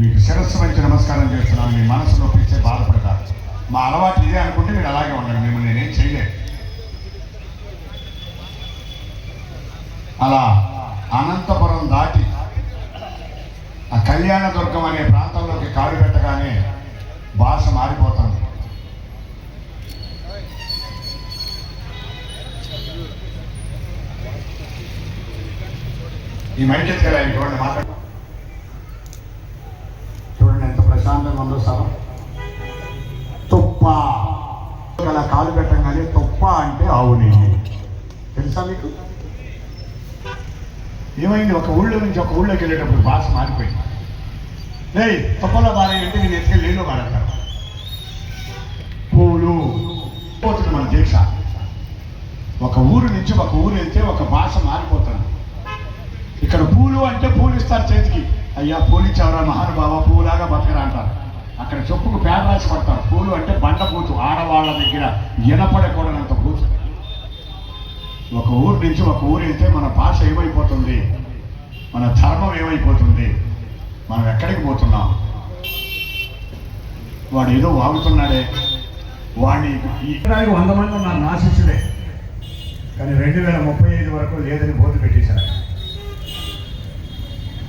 మీకు శిరస్సు మంచి నమస్కారం చేస్తున్నాను. మీ మనసు నొప్పించే బాధపడతారు. మా అలవాటు ఇదే అనుకుంటే మీరు అలాగే ఉండండి, మిమ్మల్ని నేనేం చేయలేదు. అలా అనంతపురం దాటి ఆ కళ్యాణదుర్గం అనే ప్రాంతంలోకి కాలు పెట్టగానే భాష మారిపోతుంది. ఈ మైండ్ ఎత్తుకెళ్ళాలి. చూడండి, మాట్లాడు. చూడండి ఎంత ప్రశాంతంగా ఉందో సభ. తుప్ప అలా కాలు పెట్టగానే తుప్ప అంటే ఆవు నెయ్యి. తెలుసా మీకు? ఏమైంది? ఒక ఊళ్ళో నుంచి ఒక ఊళ్ళోకి వెళ్ళేటప్పుడు భాష మారిపోయింది. లే తుప్పలో బాధ అంటే నేను ఎత్తుకెళ్ళి నీళ్ళు వాడతాను. పూలు పోతుంది మన దీక్ష. ఒక ఊరు నుంచి ఒక ఊరు వెళ్తే ఒక భాష మారిపోతుంది. ఇక్కడ పూలు అంటే పూలు ఇస్తారు చేతికి. అయ్యా పూలు ఇచ్చేవరా మహానుభావ, పూలాగా బతకరా అంటారు. అక్కడ చెప్పుకు పేడ రాసి పడతారు. పూలు అంటే బండ పూచు, ఆడవాళ్ళ దగ్గర వినపడకూడనంత పూచు. ఒక ఊరు నుంచి ఒక ఊరు వెళ్తే మన భాష ఏమైపోతుంది, మన ధర్మం ఏమైపోతుంది, మనం ఎక్కడికి పోతున్నాం. వాడు ఏదో వాగుతున్నాడే, వాడిని ఇక్కడ 100 మంది ఉన్నారు నా శిష్యుడే, కానీ 2035 వరకు లేదని బోర్డు పెట్టేశారు.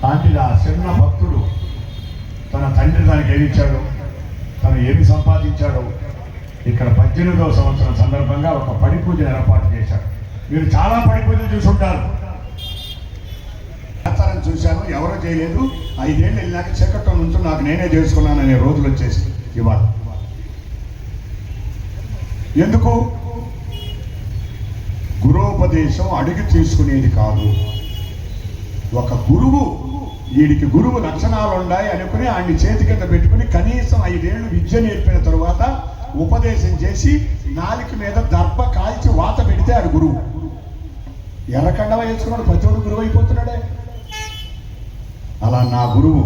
దాంట్లో ఆ చిన్న భక్తుడు తన తండ్రి దానికి ఏమి ఇచ్చాడు, తను ఏమి సంపాదించాడు. ఇక్కడ 18వ సంవత్సరం సందర్భంగా ఒక పడి పూజ ఏర్పాటు చేశాడు. మీరు చాలా పడి పూజలు చూసుంటారు. ఆచారం చూశాను, ఎవరో చేయలేదు. 5 ఏళ్ళు వెళ్ళాక చీకట్లో నుంచి నాకు నేనే చేసుకున్నాను అనే రోజులు వచ్చేసి ఇవాళ. ఎందుకు? గురోపదేశం అడిగి తీసుకునేది కాదు. ఒక గురువు, వీడికి గురువు లక్షణాలు ఉన్నాయి అనుకుని ఆయన్ని చేతి కింద పెట్టుకుని కనీసం 5 ఏళ్ళు విద్య నేర్పిన తరువాత ఉపదేశం చేసి నాలుక మీద దర్భ కాల్చి వాత పెడితే ఆడు గురువు. ఎర్రకండవ వేసుకున్నాడు, ప్రతివాడు గురువు అయిపోతున్నాడే. అలా నా గురువు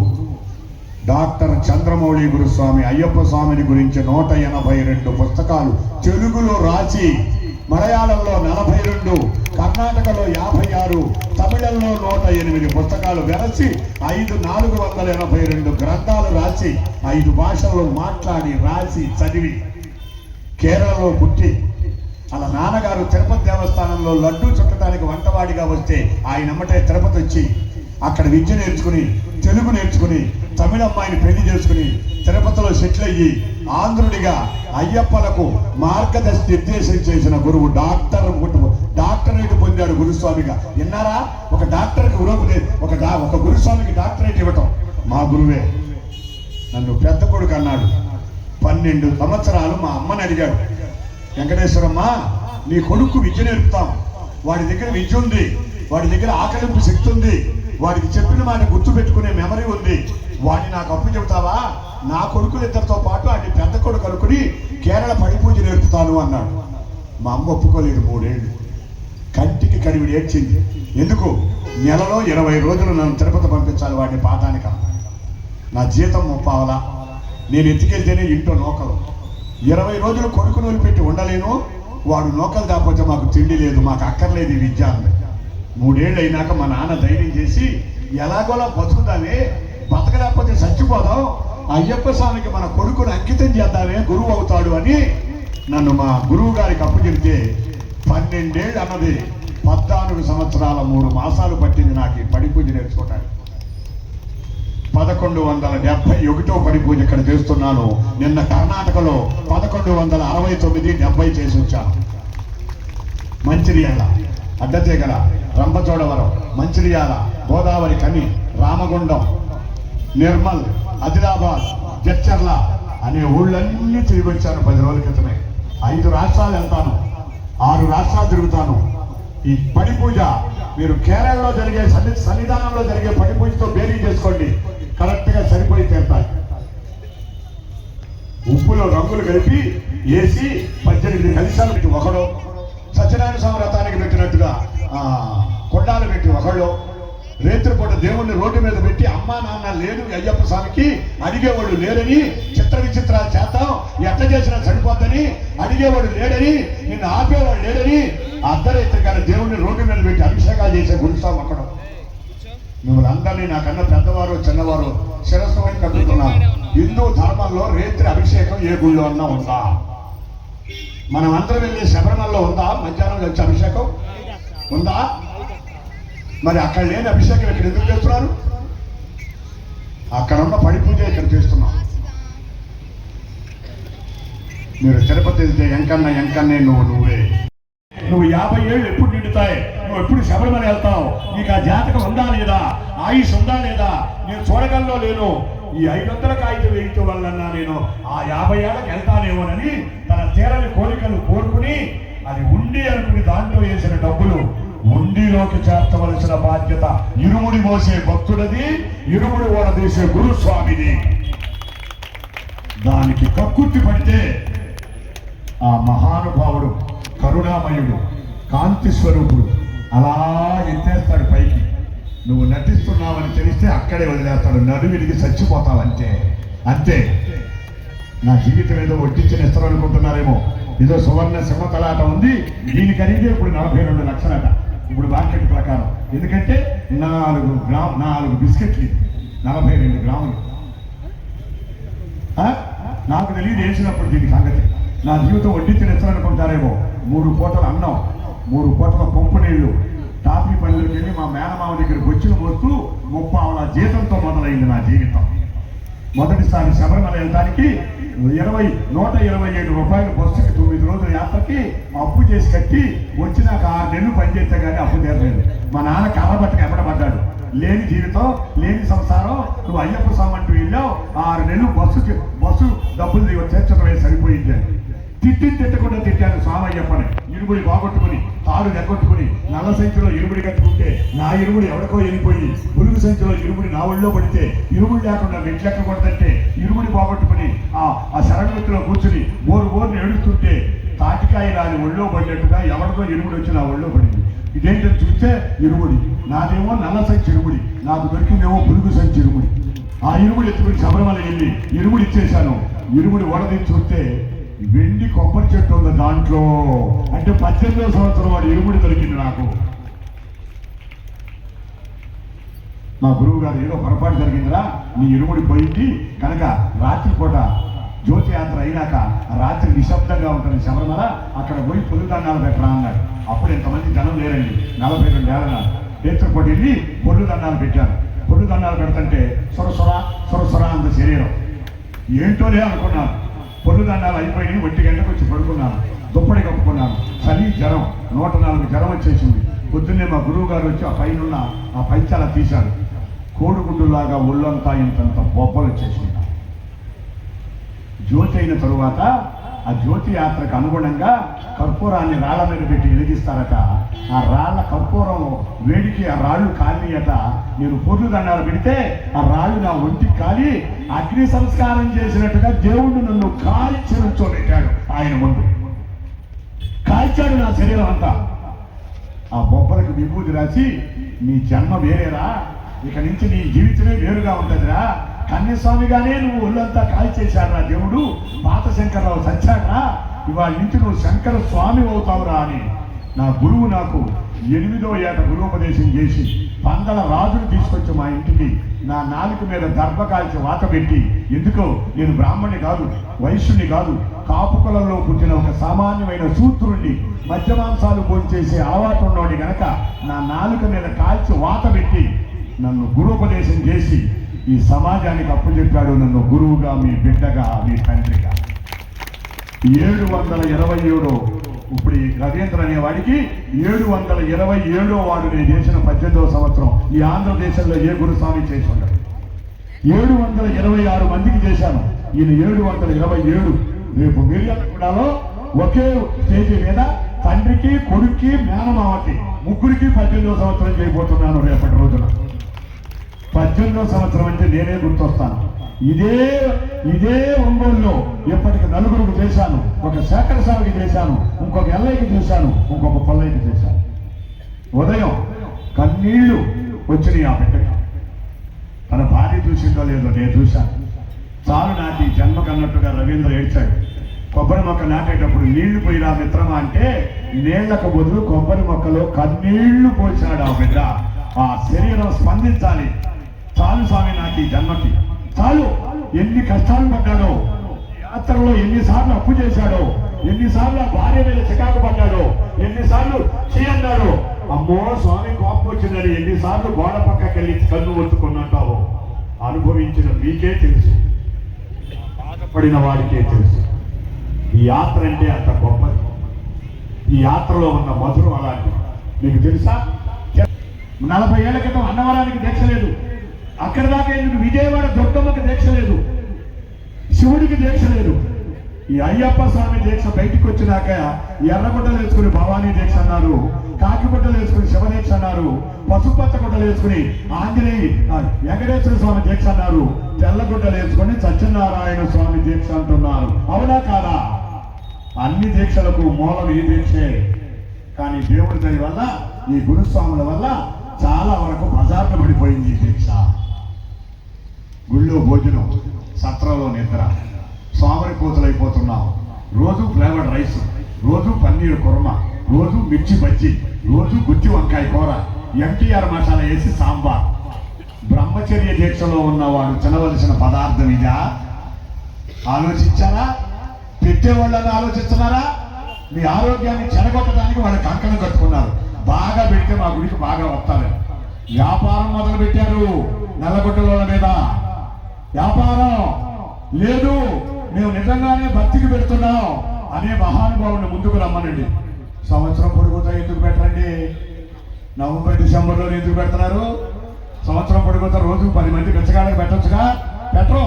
డాక్టర్ చంద్రమౌళి గురుస్వామి అయ్యప్ప స్వామిని గురించి 182 పుస్తకాలు తెలుగులో రాసి, మలయాళంలో 42, కర్ణాటకలో 56, తమిళంలో 108 పుస్తకాలు వెరసి 482 గ్రంథాలు రాసి 5 భాషల్లో మాట్లాడి రాసి చదివి కేరళలో పుట్టి, అలా నాన్నగారు తిరుపతి దేవస్థానంలో లడ్డూ చుట్టడానికి వంటవాడిగా వస్తే ఆయన అమ్మటే తిరుపతి వచ్చి అక్కడ విద్య నేర్చుకుని, తెలుగు నేర్చుకుని, తమిళ అమ్మాయిని పెళ్లి చేసుకుని తిరుపతిలో సెటిల్ అయ్యి ఆంధ్రుడిగా అయ్యప్పలకు మార్గదర్శనం చేసిన గురువు. డాక్టరేట్ పొందాడు గురుస్వామిగా. విన్నారా? ఒక డాక్టర్కి ఒక గురుస్వామికి డాక్టరేట్ ఇవ్వటం మా గురువే. నన్ను పెద్ద కొడుకు అన్నాడు. 12 సంవత్సరాలు మా అమ్మని అడిగాడు, వెంకటేశ్వరమ్మ నీ కొడుకు విద్య నేర్పుతాం, వాడి దగ్గర విద్య ఉంది, వాడి దగ్గర ఆకలింపు శక్తి ఉంది, వాడికి చెప్పిన మాట గుర్తు పెట్టుకునే మెమరీ ఉంది, వాడిని నాకు అప్పు చెబుతావా? నా కొడుకులు ఇద్దరితో పాటు ఆయన పెద్ద కొడుకు అనుకుని కేరళ పడి పూజ నేర్పుతాను అన్నాడు. మా అమ్మ ఒప్పుకోలేదు. 3 ఏళ్ళు కంటికి కడివిడి ఏడ్చింది. ఎందుకు? నెలలో 20 రోజులు నన్ను తిరుపతి పంపించాలి వాడిని పాఠానిక. నా జీతం 30 నేను ఎత్తుకెళ్తేనే ఇంట్లో నోకలు. 20 రోజులు కొడుకును వదిలిపెట్టి ఉండలేను. వాడు నోకలు దాపోతే మాకు తిండి లేదు, మాకు అక్కర్లేదు ఈ విద్య అంది. 3 ఏళ్ళు అయినాక మా నాన్న ధైర్యం చేసి ఎలాగోలా బతుకుతామే, బతకలేకపోతే చచ్చిపోదాం, అయ్యప్ప స్వామికి మన కొడుకును అంకితం చేద్దామే, గురువు అవుతాడు అని నన్ను మా గురువు గారికి అప్పు చెబితే 12 ఏళ్ళు అన్నది 14 సంవత్సరాల 3 మాసాలు పట్టింది నాకు ఈ పడి పూజ నేర్చుకోవటానికి. 1171 పడి పూజ ఇక్కడ చేస్తున్నాను. నిన్న కర్ణాటకలో 1169, 70 చేసి వచ్చాను. మంచిర్యాల, అడ్డతీగల, రంపచోడవరం, మంచిర్యాల, గోదావరి కని, రామగుండం, నిర్మల్, ఆదిలాబాద్, జడ్చర్ల అనే ఊళ్ళన్నీ తిరిగి వచ్చాను 10 రోజుల క్రితమే. 5 రాష్ట్రాలు వెళ్తాను, 6 రాష్ట్రాలు తిరుగుతాను. ఈ పడి పూజ మీరు కేరళలో జరిగే సన్నిధానంలో జరిగే పడి పూజతో బేరీ చేసుకోండి, కరెక్ట్గా సరిపోయి తీరుతాయి. ఉప్పులో రంగులు కలిపి వేసి 18 కలిశాలు పెట్టి ఒకడు, సత్యనారాయణ స్వామి వ్రతానికి పెట్టినట్టుగా కొండాలు పెట్టి ఒకళ్ళు, రేత్రిపూట దేవుణ్ణి రోడ్డు మీద పెట్టి అమ్మా నాన్న లేడు అయ్యప్ప స్వామికి అడిగేవాడు లేరని, చిత్ర విచిత్రాలు చేద్దాం ఎట్లా చేసినా సరిపోద్దని, అడిగేవాడు లేడని, నిన్ను ఆపేవాడు లేడని అర్ధరేత్రికాల దేవుణ్ణి రోడ్డు మీద పెట్టి అభిషేకాలు చేసే గురుస్వామి అక్కడ. మిమ్మల్ని అందరినీ నాకన్నా పెద్దవారు చిన్నవారు శిరస్సు వైపు కట్టుకున్నాను. హిందూ ధర్మంలో రేత్రి అభిషేకం ఏ గుళ్ళో అన్నా ఉందా? మనం అందరం వెళ్ళి శబరిమలలో ఉందా? మధ్యాహ్నం వచ్చే అభిషేకం ఉందా? మరి అక్కడ లేని అభిషేకం ఇక్కడ ఎందుకు చేస్తున్నారు? అక్కడ ఉన్న పడి పూజ ఇక్కడ చేస్తున్నాం. మీరు తిరుపతి వెళ్తే ఎంకన్నే నువ్వే. నువ్వు 50 ఏళ్ళు ఎప్పుడు నిండుతాయి? నువ్వు ఎప్పుడు శబరిమల వెళ్తావు? నీకు ఆ జాతకం ఉందా లేదా? ఆయుష్ ఉందా లేదా? నేను చూడగల్లో లేను. ఈ 500 కాగితం వేయటం వల్లన్నా నేను ఆ 50 ఏళ్ళకి వెళ్తానేమోనని తన తీరని కోరికలు కోరుకుని అది ఉండి అనుకుని దాంట్లో వేసిన డబ్బులు ఉండిలోకి చేర్చవలసిన బాధ్యత ఇరుముడి మోసే భక్తుడది, ఇరుముడి ఓడదీసే గురుస్వామిది. దానికి కక్కుర్తి పడితే ఆ మహానుభావుడు కరుణామయుడు కాంతి స్వరూపుడు అలా ఎత్తేస్తాడు పైకి. నువ్వు నటిస్తున్నావని తెలిస్తే అక్కడే వదిలేస్తాడు, నడువిడికి చచ్చిపోతావంటే. అంతే. నా జీవితం ఏదో వడ్డించిన ఇస్తారు అనుకుంటున్నారేమో. ఏదో సువర్ణ సింహతలాట ఉంది, దీని ఖరీదే ఇప్పుడు 42 లక్షలట ఇప్పుడు మార్కెట్ ప్రకారం. ఎందుకంటే 4 బిస్కెట్లు 42 గ్రాములు. నాకు తెలియదు వేసినప్పుడు దీని సంగతి. నా జీవితం వడ్డించిన ఇస్తారు అనుకుంటారేమో. 3 పూటల అన్నం, 3 పూటల పంపు నీళ్లు, టాపీ పనులకి వెళ్ళి మా మేనమామ దగ్గరికి వచ్చిన వస్తూ 30 జీతంతో మొదలైంది నా జీవితం. మొదటిసారి శబరిమల వెళ్ళడానికి 127 రూపాయలు బస్సుకి 9 రోజుల యాత్రకి అప్పు చేసి కట్టి వచ్చినాక 6 నెలలు పనిచేస్తే కానీ అప్పు తీరలేదు. మా నాన్న కర్రబట్టకి ఎమ్మడబడ్డాడు. లేని జీవితం, లేని సంసారం, నువ్వు అయ్యప్ప స్వామి అంటూ వెళ్ళావు, 6 నెలలు బస్సు డబ్బులు తీర్చడమే సరిపోయింది. తిట్టకుండా తిట్టాను స్వామి అయ్యప్పని. ఇరుముడి బాగొట్టుకుని, తాడు ఎగ్గొట్టుకుని, నల్ల సంచిలో ఇరుముడి కట్టుకుంటే నా ఇరుముడి ఎవరికో వెళ్ళిపోయి, బులుగు సంచిలో ఇరుముడి నా ఒళ్ళో పడితే ఇరుముడి లేకుండా మెట్లెక్కకూడదంటే ఇరుముడి బాగొట్టుకుని ఆ శరణవృత్తిలో కూర్చుని బోరుని ఏడుస్తుంటే తాటికాయ రాని ఒళ్ళో పడినట్టుగా ఎవరితో ఇరుముడి వచ్చి నా ఒళ్ళో పడింది. ఇదేంటని చూస్తే ఇరుముడి, నాదేమో నల్ల సంచి ఇరుముడి, నాకు దొరికిందేమో బులుగు సంచి ఇరుముడి. ఆ ఇరుముడి ఎత్తుకుని శబరిమల వెళ్ళి ఇరుముడి ఇచ్చేశాను. ఇరుముడి వడదీసి చూస్తే వెండి కొబ్బరి చెట్టు ఉంది దాంట్లో. అంటే 18వ సంవత్సరం వాడు ఇరుముడి దొరికింది నాకు. మా గురువు గారు ఏదో పొరపాటు జరిగిందిరా, నీ ఇరుముడి పోయింది కనుక రాత్రిపూట జ్యోతి యాత్ర అయినాక రాత్రి నిశ్శబ్దంగా ఉంటుంది శబరిమల, అక్కడ పోయి పొల్లుదండాలు పెట్టరా అన్నాడు. అప్పుడు ఎంతమంది జనం లేరండి, 42 ఏళ్ళ రేత్రిపూట వెళ్ళి పొల్లుదండాలు పెట్టారు. పొల్లుదండాలు పెడుతుంటే సొరసొర అంత శరీరం ఏంటోలే అనుకున్నాను. పొల్లుదండాలు అయిపోయి 1 గంటకు వచ్చి పడుకున్నాను. దుప్పటి కప్పుకున్నాను. చలి జ్వరం 104 జ్వరం వచ్చేసింది. పొద్దున్నే మా గురువు గారు వచ్చి ఆ పైన ఆ పైచాల తీశాడు. కోడిగుడ్డులాగా ఒళ్ళంతా ఇంతంత బొబ్బలు వచ్చేసింది. జ్యోతి అయిన తరువాత ఆ జ్యోతి యాత్రకు అనుగుణంగా కర్పూరాన్ని రాళ్ల మీద పెట్టి వెలిగిస్తారట. ఆ రాళ్ల కర్పూరం వేడికి ఆ రాళ్ళు కాలియట. నేను పొర్లు దండాలు పెడితే ఆ రాళ్ళు నా ఒంటికి కాలి అగ్ని సంస్కారం చేసినట్టుగా దేవుడు నన్ను కాల్చి నుంచోబెట్టాడు. ఆయన ముందు కాల్చాడు నా శరీరం అంతా. ఆ బొబ్బలకు విభూతి రాసి, నీ జన్మ వేరేరా, ఇక నుంచి నీ జీవితమే వేరుగా ఉంటుందిరా, కన్యస్వామిగానే నువ్వు ఒళ్ళంతా కాల్చేశాడు రా దేవుడు, పాత శంకరరావు చచ్చాడ్రా, ఇవాళ నుంచి నువ్వు శంకర స్వామి అవుతావురా అని నా గురువు నాకు 8వ ఏట గురువుపదేశం చేసి 12 రాజులు తీసుకొచ్చి మా ఇంటికి నా నాలుక మీద దర్భ కాల్చి వాత పెట్టి, ఎందుకో నేను బ్రాహ్మణ్ణి కాదు, వైశ్యుని కాదు, కాపు కులంలో పుట్టిన ఒక సామాన్యమైన శూద్రుణ్ణి, మధ్య మాంసాలు భోంచేసే అలవాటు ఉన్నవాడి గనక నా నాలుక మీద కాల్చి వాత పెట్టి నన్ను గురువుపదేశం చేసి ఈ సమాజానికి అప్పచెప్పాడు. నన్ను గురువుగా, మీ బిడ్డగా, మీ తండ్రిగా. 727 ఇప్పుడు ఈ రవీంద్ర అనేవాడికి 727వ వాడు నేను చేసిన 18వ సంవత్సరం ఈ ఆంధ్రదేశంలో ఏ గురుస్వామి చేసి ఉండదు. 726 మందికి చేశాను, ఈయన 727. రేపు మిర్యాలగూడలో ఒకే స్టేజీ మీద తండ్రికి కొడుక్కి మేనమామకి ముగ్గురికి 18వ సంవత్సరం చేయబోతున్నాను రేపటి రోజున. 18వ సంవత్సరం అంటే నేనే గుర్తొస్తాను. ఇదే ఒంగోలులో ఇప్పటికి 4 చేశాను. ఒక శేఖర స్వామికి చేశాను, ఇంకొక ఎల్లయ్యకి చేశాను, ఇంకొక పొల్లయ్యకి చేశాను. ఉదయం కన్నీళ్లు వచ్చినాయి ఆ బిడ్డకి. తన భార్య చూసిందో లేదో నేను చూశాను. చాలు నాటి జన్మకు అన్నట్టుగా రవీంద్ర ఏడ్చాడు. కొబ్బరి మొక్క నాటేటప్పుడు నీళ్లు పోయిరా మిత్రమా అంటే నీళ్లకు బదులు కొబ్బరి మొక్కలో కన్నీళ్లు పోసాడు ఆ బిడ్డ. ఆ శరీరం స్పందించాలి. చాలు స్వామి నాకు ఈ జన్మకి చాలు. ఎన్ని కష్టాలు పడ్డాడో, యాత్రలో ఎన్నిసార్లు అప్పు చేశాడో, ఎన్నిసార్లు భార్య మీద చికాకు పడ్డాడో, ఎన్నిసార్లు చేయన్నాడో, అమ్మో స్వామి కోపం వచ్చిందని ఎన్నిసార్లు గోడ పక్కకెళ్ళి కన్ను ఒత్తుకున్నట్టావో అనుభవించిన మీకే తెలుసు, బాధపడిన వాడికే తెలుసు. ఈ యాత్ర అంటే అంత గొప్పది. ఈ యాత్రలో ఉన్న మధురం అలాంటిది. మీకు తెలుసా, 40 ఏళ్ల క్రితం అన్నవరానికి దీక్ష లేదు. అక్కడి దాకా ఎందుకు విజయవాడ దుర్గమ్మకి దీక్ష లేదు, శివుడికి దీక్ష లేదు. ఈ అయ్యప్ప స్వామి దీక్ష బయటికి వచ్చినాక ఎర్రగుడ్డలు వేసుకుని భవానీ దీక్ష అన్నారు, కాకి గుడ్డలు వేసుకుని శివదీక్ష అన్నారు, పసుపచ్చ గుడ్డలు వేసుకుని ఆంజనేయ వెంకటేశ్వర స్వామి దీక్ష అన్నారు, తెల్లగుడ్డలు వేసుకుని సత్యనారాయణ స్వామి దీక్ష అంటున్నారు. అవునా కాదా? అన్ని దీక్షలకు మూలం ఈ దీక్షే. కానీ దేవుడి దయ వల్ల, ఈ గురుస్వాముల వల్ల చాలా వరకు బజార్లు పడిపోయింది ఈ దీక్ష. గుళ్ళో భోజనం, సత్రంలో నిద్ర, స్వామిని పూతలైపోతున్నాం. రోజు ఫ్లేవర్డ్ రైస్, రోజు పన్నీరు కుర్మా, రోజు మిర్చి బజ్జీ, రోజు గుత్తి వంకాయ కూర, ఎన్టీఆర్ మసాలా వేసి సాంబార్. బ్రహ్మచర్య దీక్షలో ఉన్నవాడు తినవలసిన పదార్థం ఇదా? ఆలోచించారా? పెట్టేవాళ్ళని ఆలోచిస్తున్నారా? మీ ఆరోగ్యాన్ని చెడగొట్టడానికి వాళ్ళు కంకణం కట్టుకున్నారు. బాగా పెడితే మా గుడికి బాగా వస్తారు. వ్యాపారం మొదలు పెట్టారు నల్లగొట్టల మీద. వ్యాపారం లేదు, మేము నిజంగానే భక్తికి పెడుతున్నాం అనే మహానుభావుని ముందుకు రమ్మనండి. సంవత్సరం పొడుగుతా ఎందుకు పెట్టండి? నవంబర్ డిసెంబర్లో ఎందుకు పెడుతున్నారు? సంవత్సరం పొడుగుతా రోజు 10 మంది బెచ్చగాళ్ళకి పెట్టొచ్చుగా? పెట్టరు.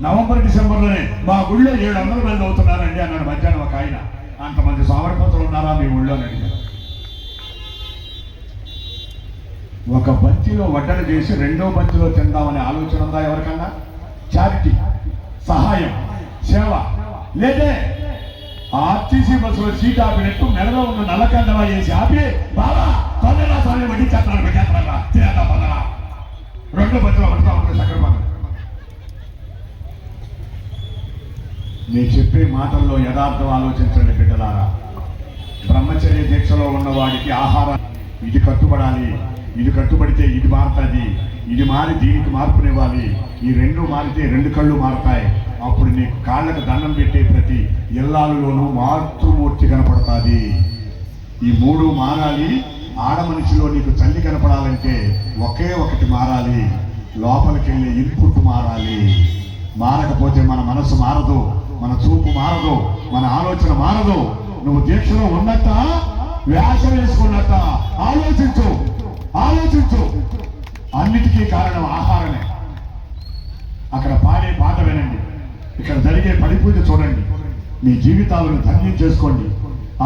నవంబర్ డిసెంబర్లోనే మా ఊళ్ళో 700 మంది అవుతున్నారండి అన్నాడు మధ్యాహ్నం ఒక ఆయన. అంతమంది సోమరిపోతులు ఉన్నారా మీ ఊళ్ళో అని అడిగారు. ఒక బంతిలో వడ్డన చేసి రెండో బంతిలో తిందామనే ఆలోచన ఉందా ఎవరికన్నా? చారిటీ, సహాయం, సేవ లేదే. ఆర్టీసీ బస్సులో సీట్ ఆపినట్టు మెడలో ఉన్న నల్లకండవా వేసి ఆపి, బాబా తొందరగా స్వామి వడ్డీ చేస్తాను పెట్టేస్తారా తినేద్దాం పదరా, రెండో బంతిలో పడతా ఉంటుంది సక్రమంగా. నేను చెప్పే మాటల్లో యథార్థం ఆలోచించండి బిడ్డలారా. బ్రహ్మచర్య దీక్షలో ఉన్నవాడికి ఆహారం ఇది కట్టుబడాలి, ఇది కట్టుబడితే ఇది మారుతుంది, ఇది మారి దీనికి మార్పునివ్వాలి. ఈ 2 మారితే 2 కళ్ళు మారుతాయి. అప్పుడు నీకు కాళ్ళకు దండం పెట్టే ప్రతి ఇల్లాలులోనూ మాతృమూర్తి కనపడుతుంది. ఈ 3 మారాలి. ఆడ మనిషిలో నీకు తల్లి కనపడాలంటే ఒకే ఒకటి మారాలి, లోపలికి వెళ్ళే ఇన్పుట్ మారాలి. మారకపోతే మన మనసు మారదు, మన చూపు మారదు, మన ఆలోచన మారదు. నువ్వు దీక్షలో ఉన్నట్ట, వ్యాసం వేసుకున్నట్ట ఆలోచించు. అన్నిటికీ కారణం ఆహారమే. అక్కడ పాడే పాట వినండి, ఇక్కడ జరిగే పడిపూజ చూడండి. మీ జీవితాలను ధన్యం చేసుకోండి.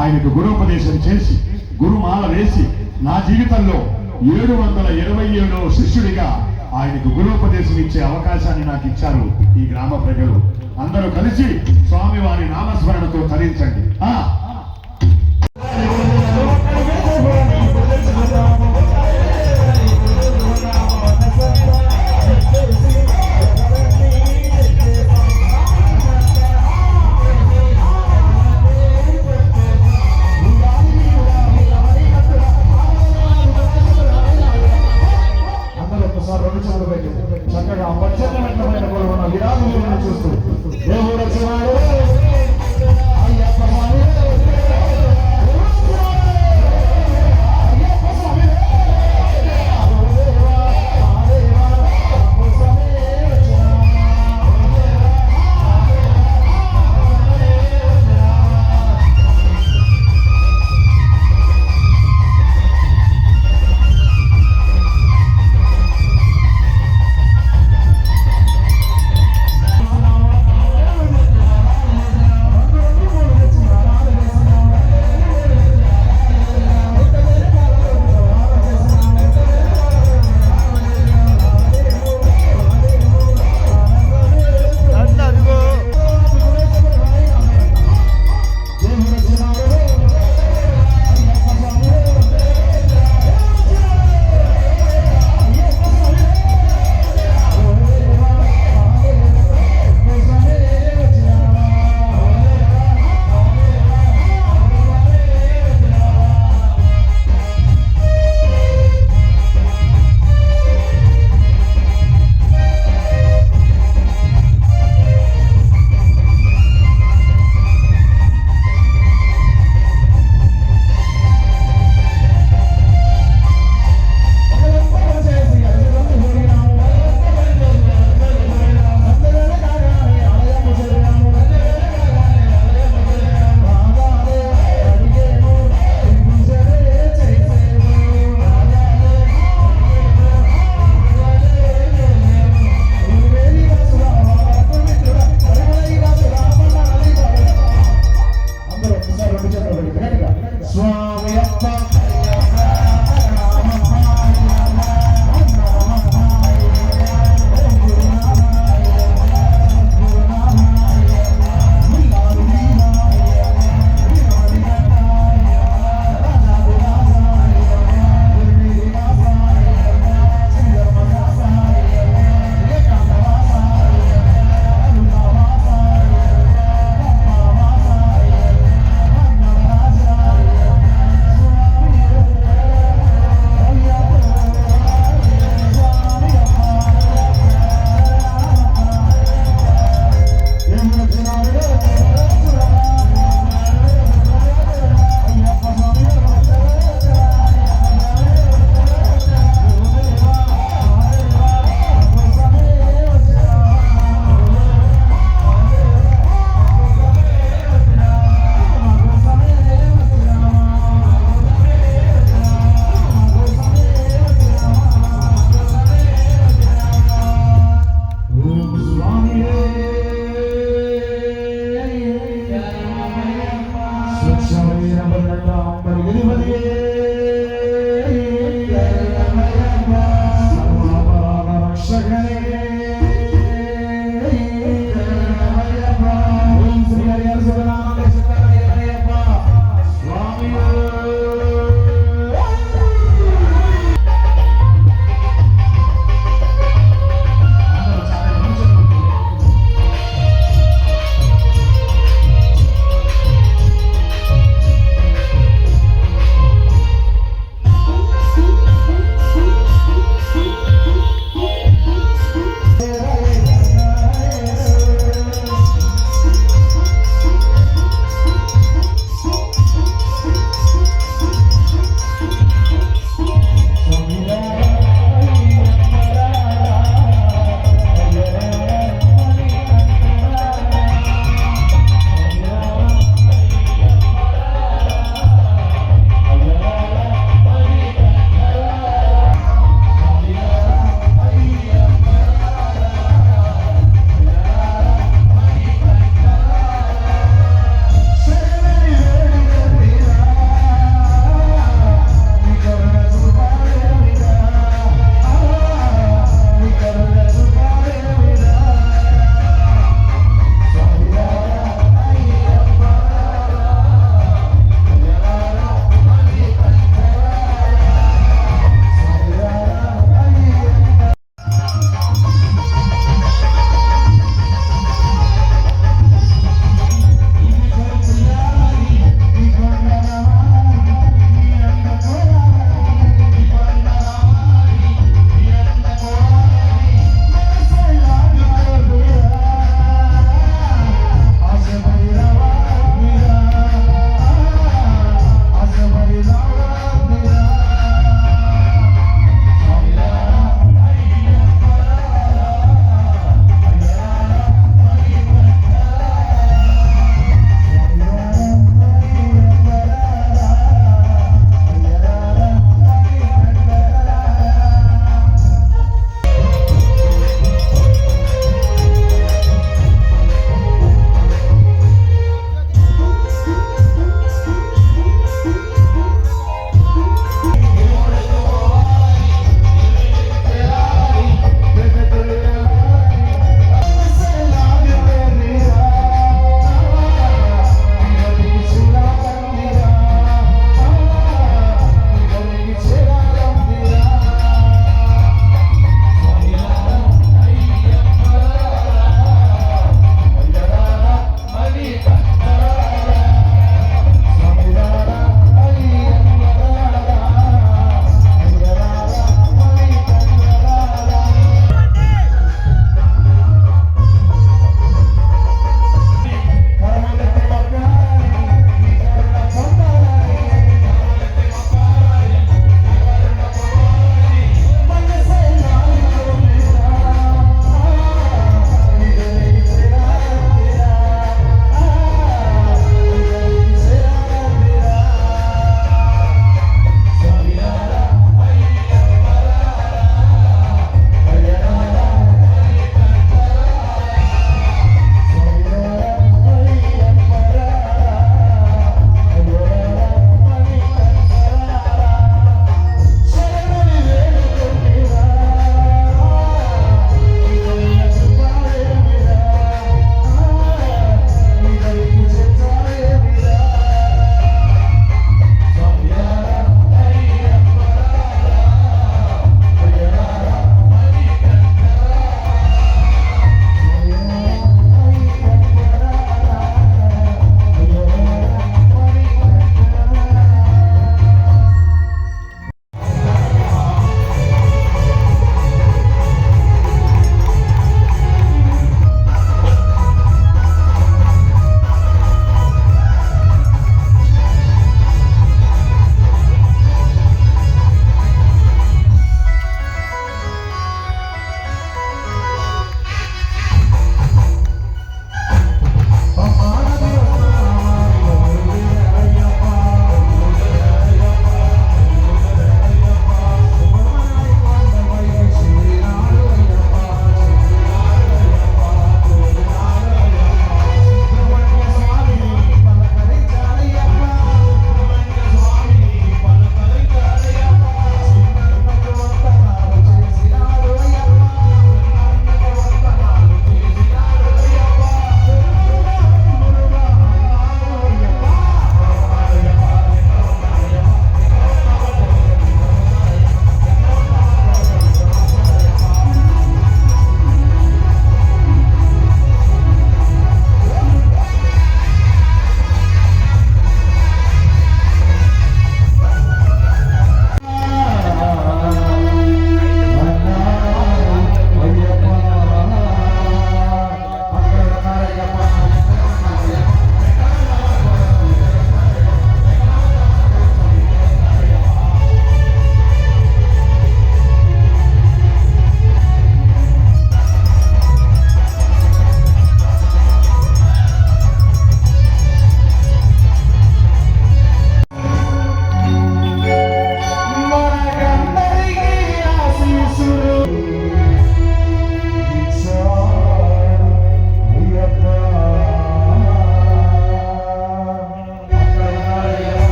ఆయనకు గురోపదేశం చేసి గురుమాల వేసి నా జీవితంలో 727వ శిష్యుడిగా ఆయనకు గురోపదేశం ఇచ్చే అవకాశాన్ని నాకు ఇచ్చారు ఈ గ్రామ ప్రజలు. అందరూ కలిసి స్వామివారి నామస్మరణతో తరించండి. చక్కగా పచ్చదనమైన విరాములను చూస్తూ దేవుడు వచ్చినాడు.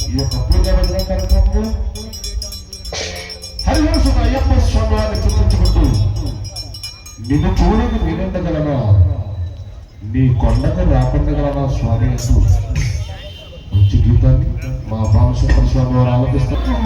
ఈ యొక్క పూజ భజన కార్యక్రమంలో హరివంశ అయ్యప్ప స్వామి వారిని గుర్తించుకుంటూ నిన్ను చూడకు నేనుండగలనా, నీ కొండకు రాకుండగలనా స్వామి అంటూ మంచి గీతాన్ని మా భావశంకర స్వామి వారు ఆలోచిస్తారు.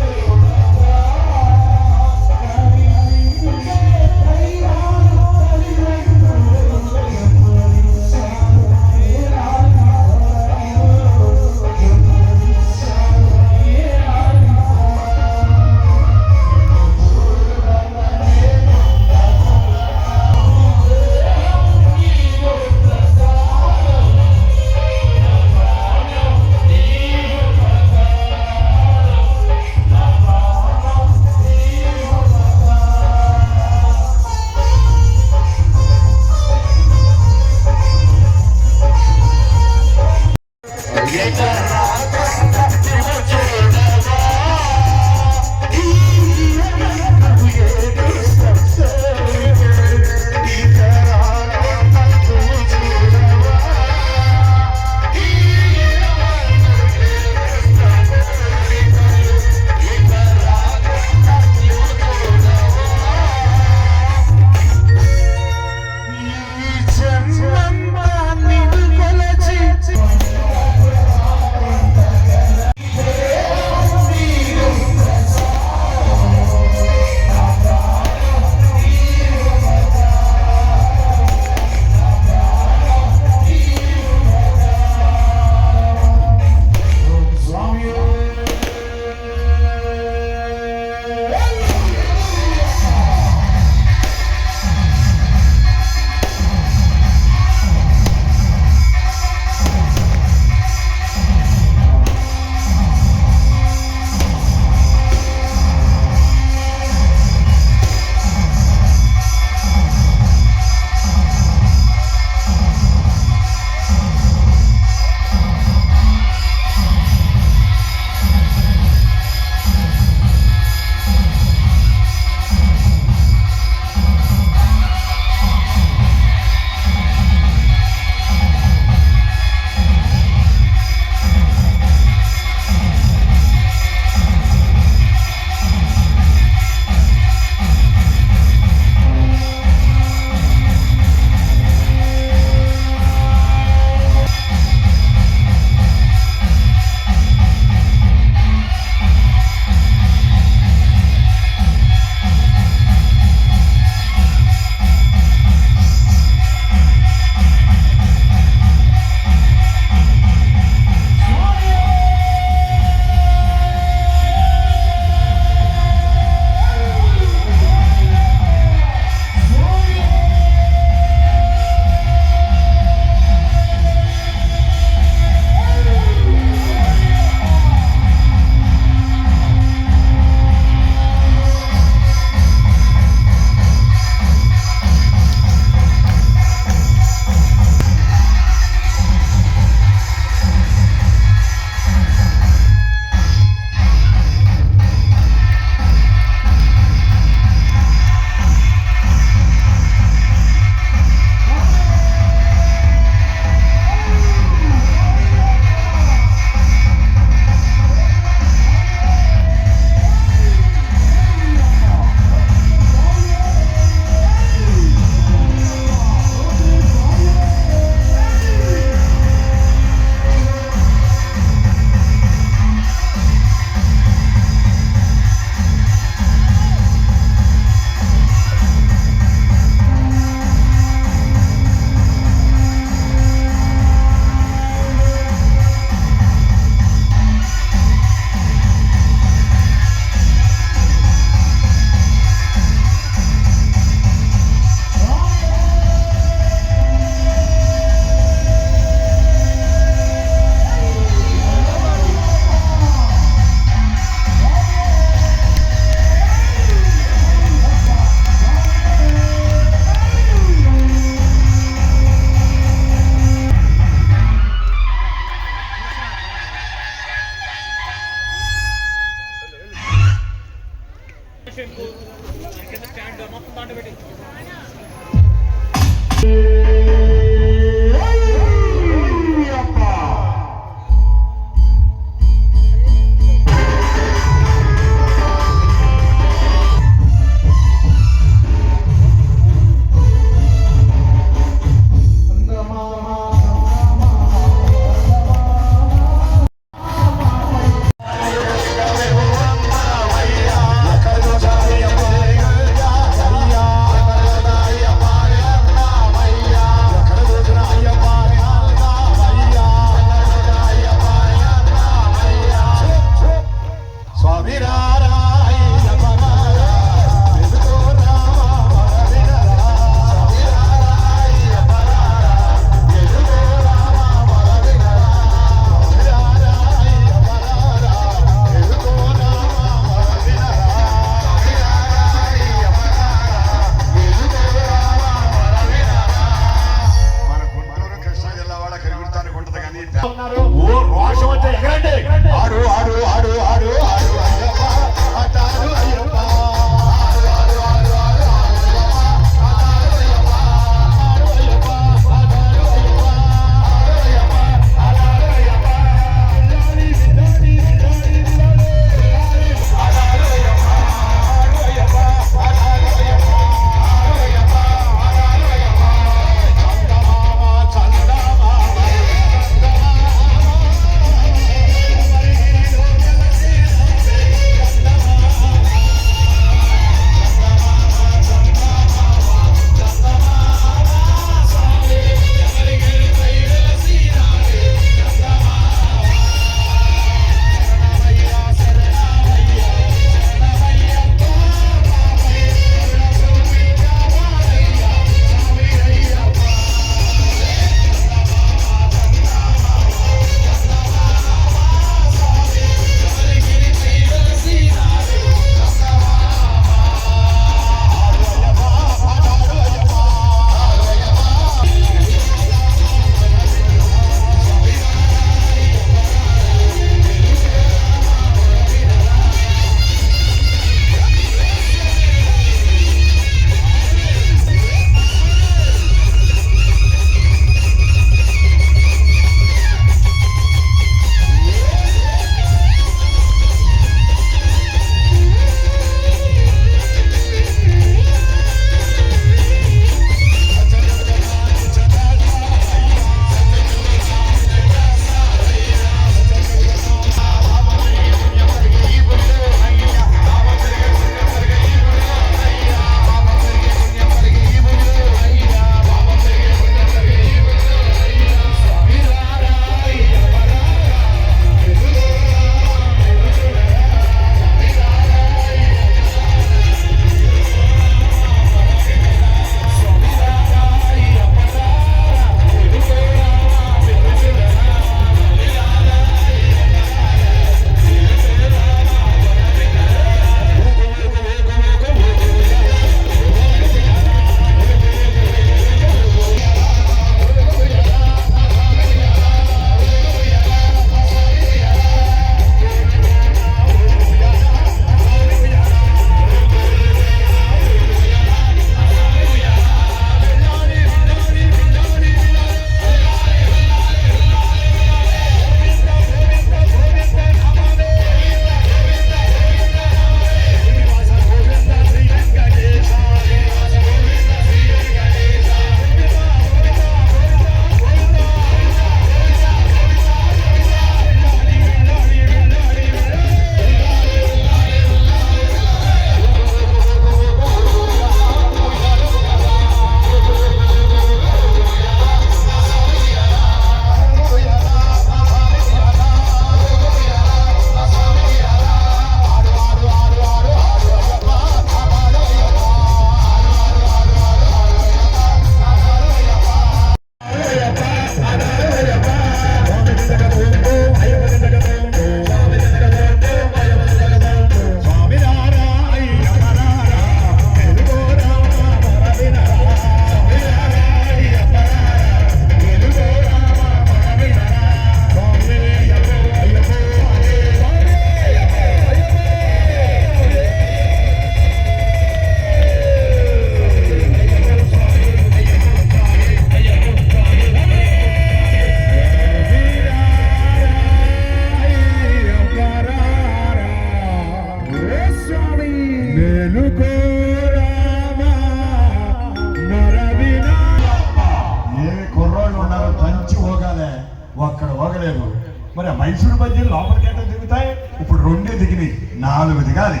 మైసూరు బజ్జీలు లోపలికి ఎట్లా దిగుతాయి? ఇప్పుడు 2 దిగినాయి, 4 దిగాలి.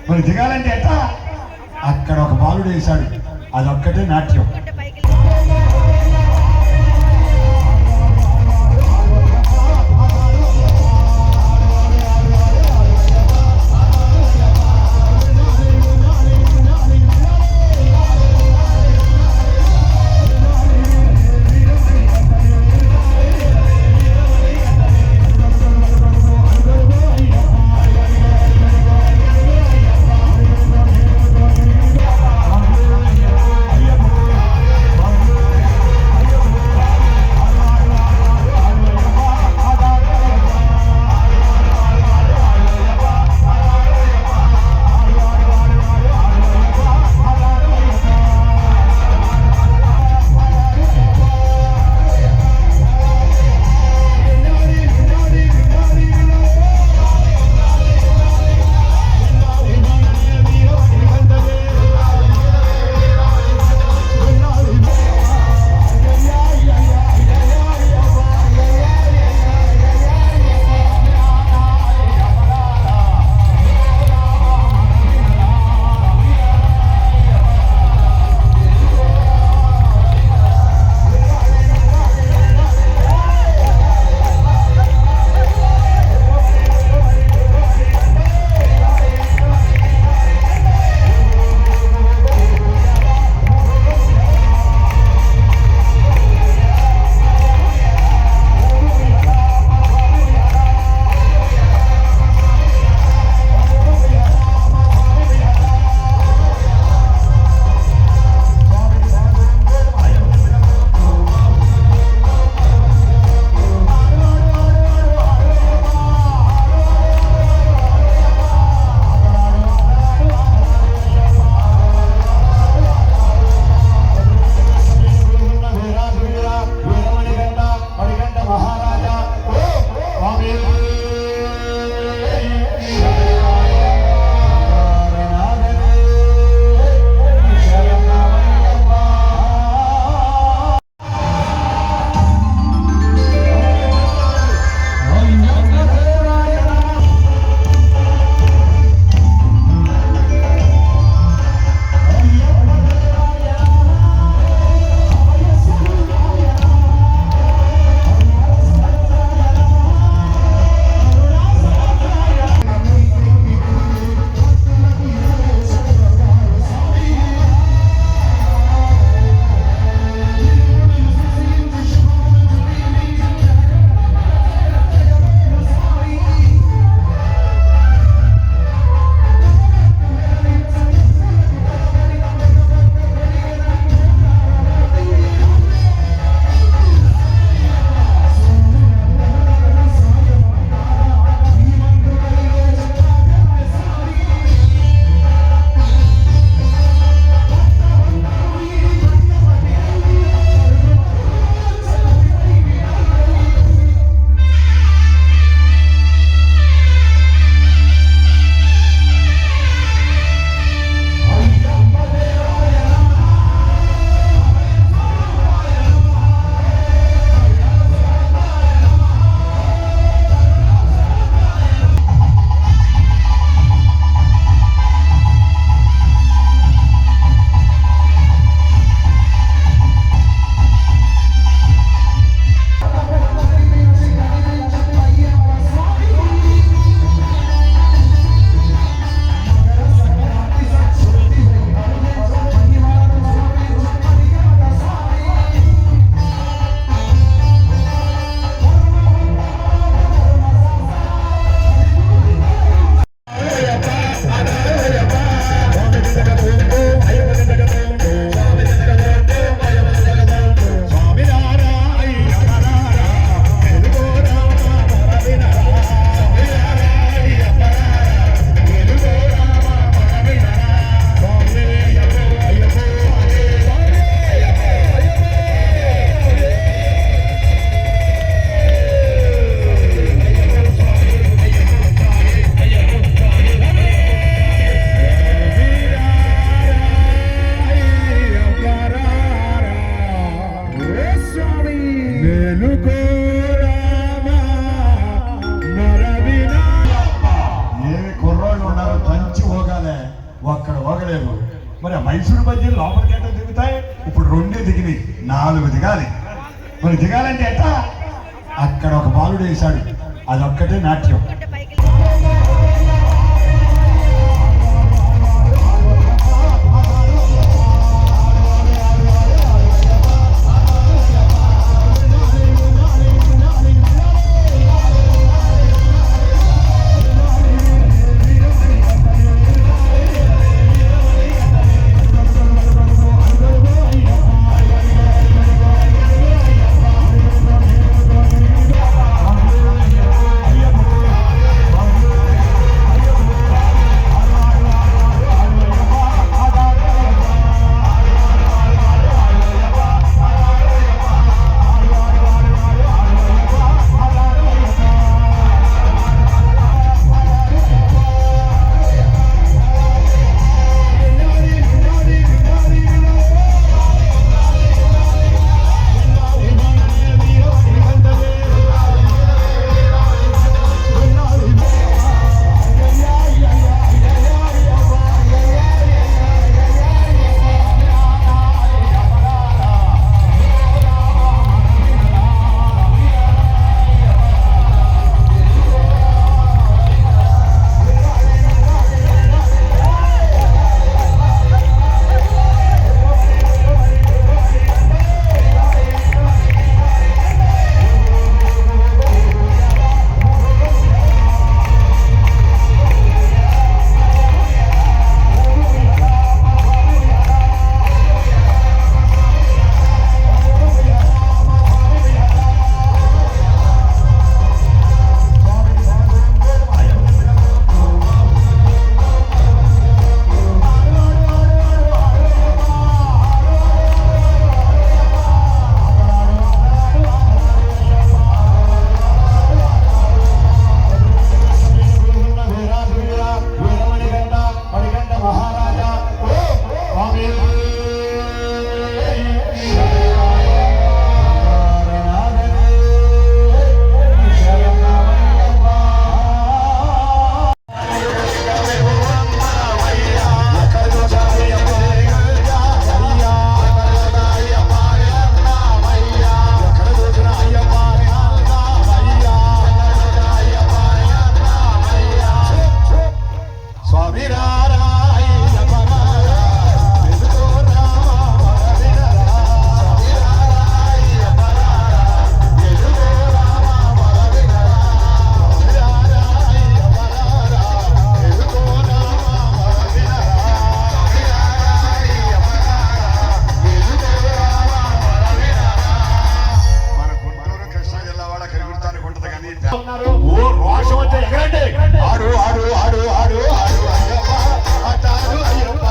మరి దిగాలంటే ఎట్లా? అక్కడ ఒక బాలుడు వేశాడు, అదొక్కటే నాట్యం. పోలేదు. మరి ఆ మైసూరు బజ్జీలు లోపలికి ఎట్లా దిగుతాయి? ఇప్పుడు 2 దిగినాయి, 4 దిగాలి. మరి దిగాలంటే ఎట్లా? అక్కడ ఒక బాలుడు వేశాడు, అదొక్కటే నాట్యం. ఓ రోషం అంటే ఎగరండి, ఆడు ఆడు ఆడు ఆడు ఆడు అయ్యప్ప, ఆటాడు అయ్యప్ప.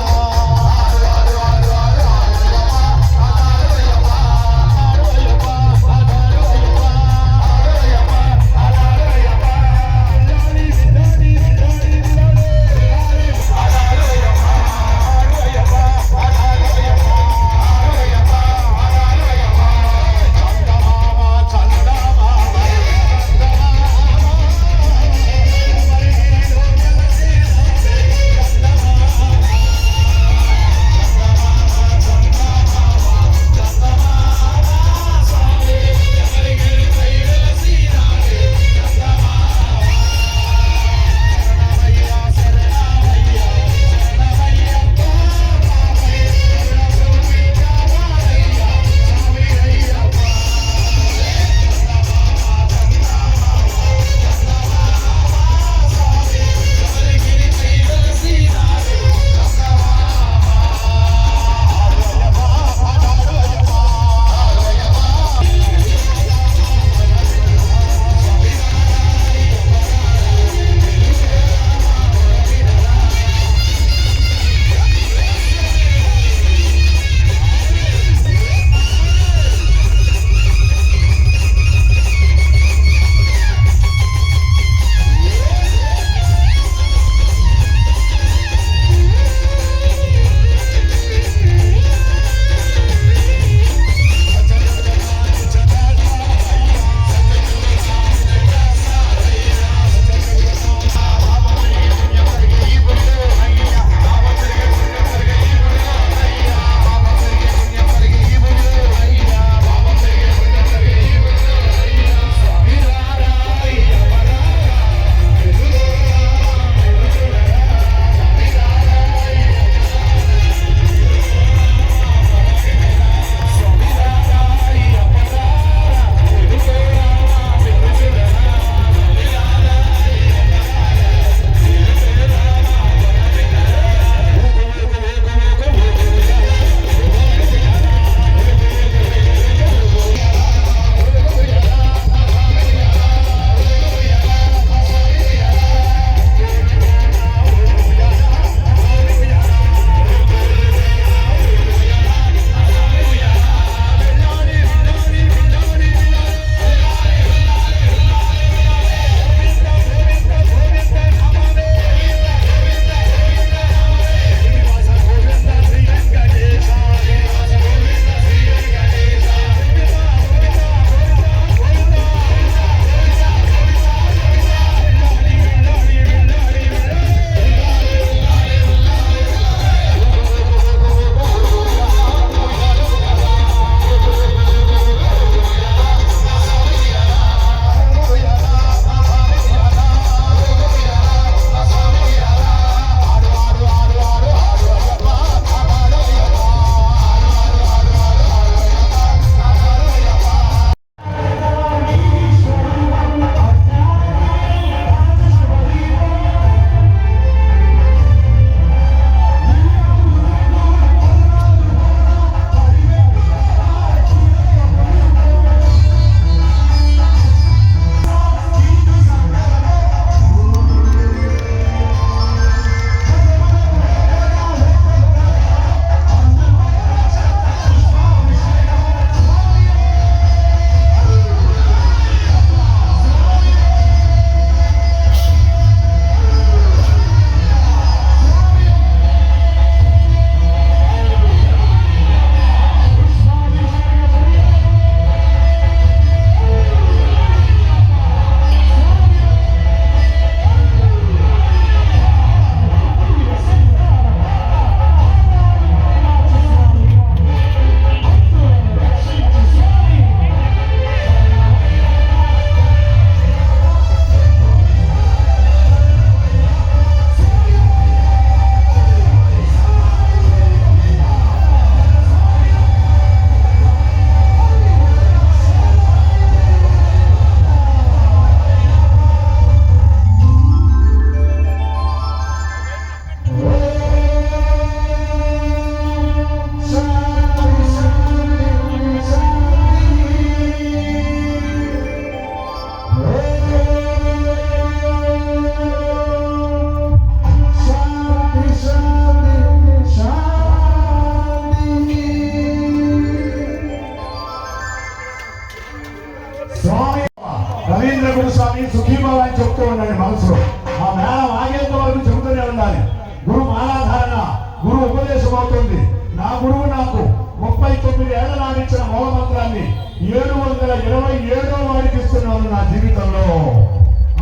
ఉండండి మనసులో. మా మేళం ఆగేంత వరకు చెబుతూనే ఉండాలి. గురు మాలాధారణ, గురు ఉపదేశం అవుతుంది. నా గురువు నాకు 39 ఏళ్ల నాడిచ్చిన మూల మంత్రాన్ని 727వ వాడికి ఇస్తున్నాను నా జీవితంలో.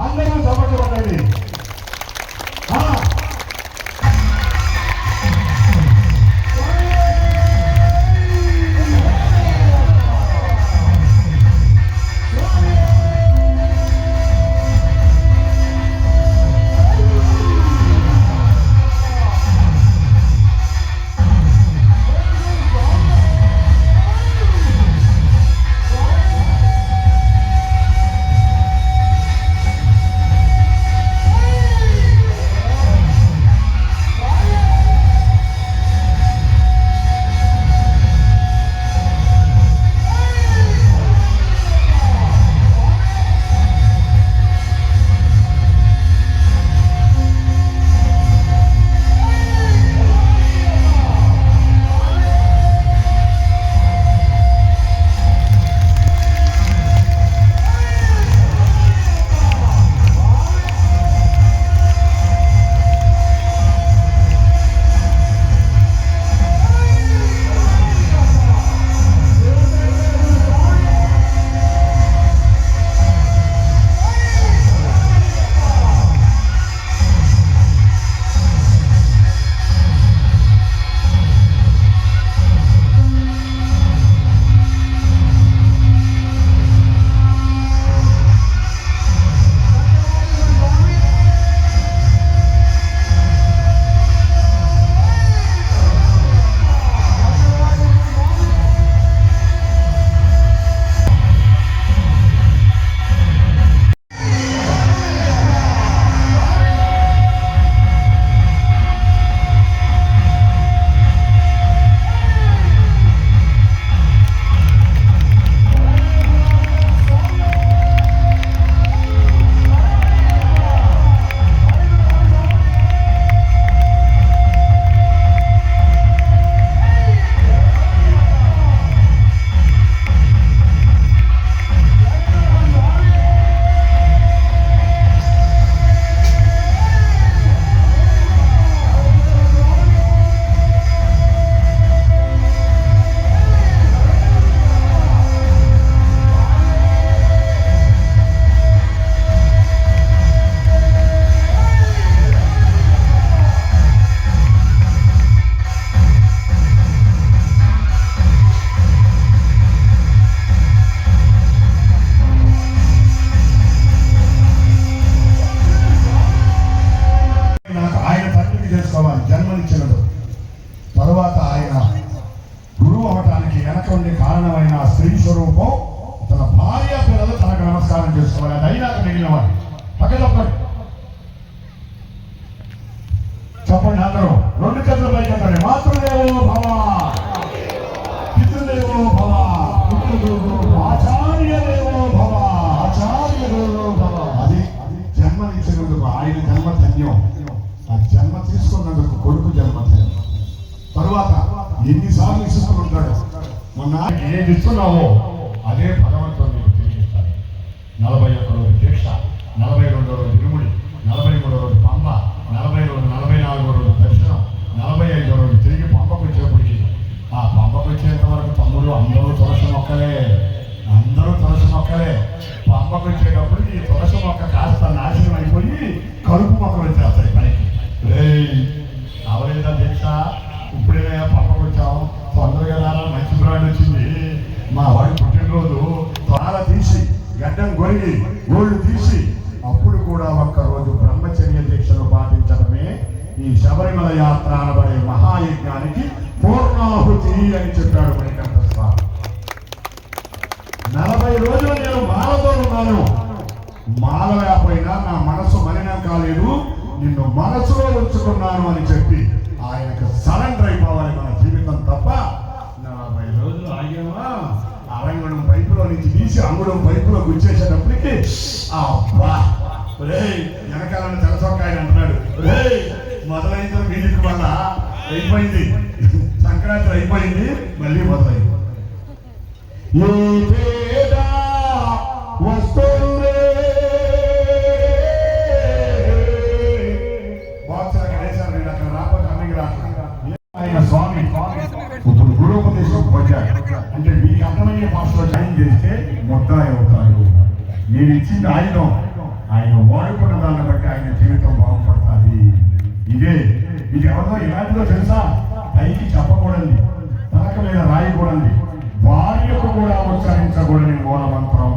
అందరూ చప్పట్లు కొట్టండి. జన్మనిచ్చినడు. తరువాత ఆయన గురువు అవటానికి వెనక ఉండే కారణమైన స్త్రీ స్వరూపం తన భార్య పిల్లలు తనకు నమస్కారం చేసుకోవాలి. అది అయినాక మిగిలిన వాడు పక్కదొక్కడు. చెప్పండి అందరూ, 2 చేతుల పైకి ఎత్తండి. మాతృదేవో భవ, పితృదేవో భవ, ఆచార్యదేవో భవ, ఆచార్యదేవో భవ. అది జన్మనిచ్చినందుకు ఆయన జన్మ ధన్యం. ఆ జన్మ తీసుకున్నందుకు కొడుకు జన్మ ధన్యం. తరువాత ఎన్నిసార్లు ఇస్తుంటాడు. మొన్న ఏది ఇస్తున్నావో అదే భగవంతుడు నీకు తిరిగిస్తాడు. 41 రోజు దీక్ష, 42 రోజు ఇరుముడి, 43 రోజు పంప, 44 రోజు దర్శనం, 45 రోజు తిరిగి పంపకు వచ్చేప్పటికి ఆ పంపకు వచ్చేంత వరకు తమ్ముడు అందరూ తులసి మొక్కలే, అందరూ తులసి మొక్కలే. పంపకు వచ్చేటప్పటికి ఈ తులసి మొక్క కాస్త నాశనం అయిపోయి కలుపు మొక్కలు వచ్చేస్తాయి పైకి. అవలేదా దీక్ష, ఇప్పుడేనా పంపకు వచ్చాం, తొందరగా రాలా, మంచి బ్రాండ్ వచ్చింది, మా వాడి పుట్టినరోజు తాళ తీసి గడ్డం గొరిగి గోళ్ళు తీసి అప్పుడు కూడా ఒక్కరోజు బ్రహ్మచర్య దీక్షను పాటించడమే ఈ శబరిమల యాత్ర అనబడే మహాయజ్ఞానికి పూర్ణాహుతి అని చెప్పాడు మణికంఠ స్వామి. 40 రోజులు నేను మాలతో ఉన్నాను. మాల లేకపోయినా నా మనసు మలినం కాలేదు, నిన్ను మనసులో ఉంచుకున్నాను అని చెప్పి ఆయనకు సరెండర్ అయిపోవాలి మన జీవితం తప్ప. 40 రోజులు ఆగేమా, అరంగుణం పైపులో నుంచి తీసి అంగుళం పైపులో గుచ్చేసేటప్పటికి అబ్బా రే వెనకాలని తెలసొక్కాయని అంటున్నాడు. రే మొదలైందో మీదికి వల్ల అయిపోయింది, సంక్రాంతి అయిపోయింది, మళ్ళీ మొదలైంది. వస్తుంది నేను ఇచ్చింది ఆయన వాడుకున్న దాన్ని బట్టి ఆయన జీవితం బాగుపడుతుంది. ఇది ఎవరిదో ఇలాంటిదో తెలుసా? పైకి చెప్పకూడదు, తనక మీద రాయకూడదు, భార్యకు కూడా ఉచ్చరించకూడని మూల మంత్రం.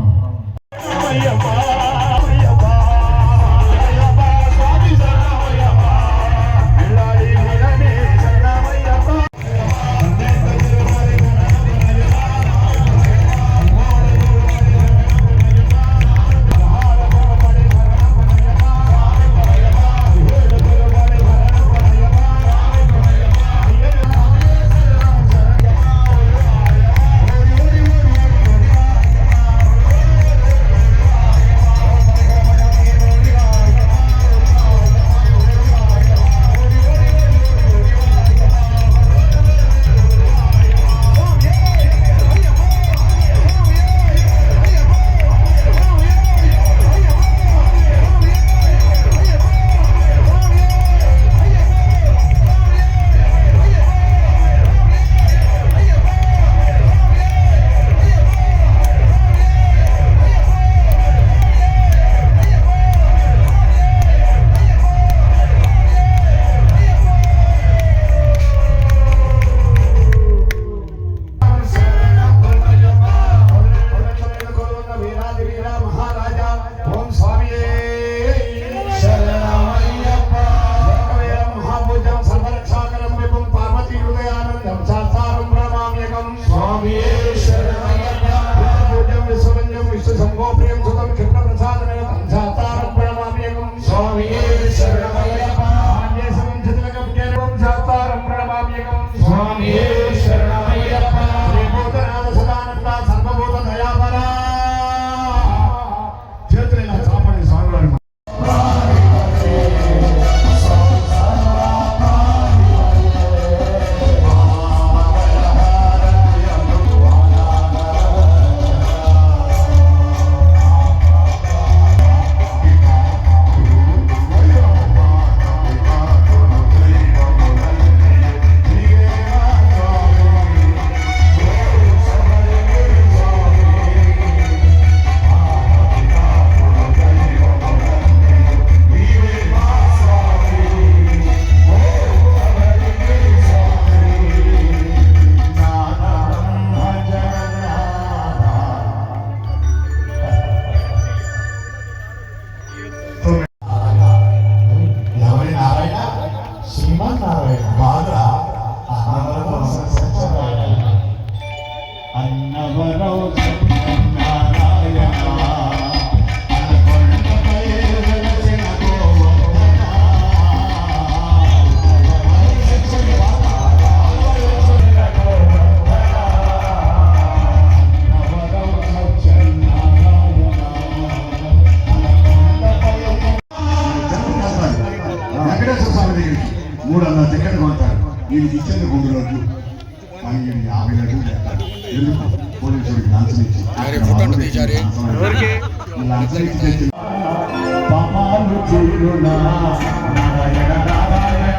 వీడికి ఇచ్చేది 2 రోజులు, కానీ 50 లడ్లు చేస్తారు. ఎందుకు? పోలీసుడికి లంచం ఇచ్చి పాపాలు తీరునా నారాయణ నారాయణ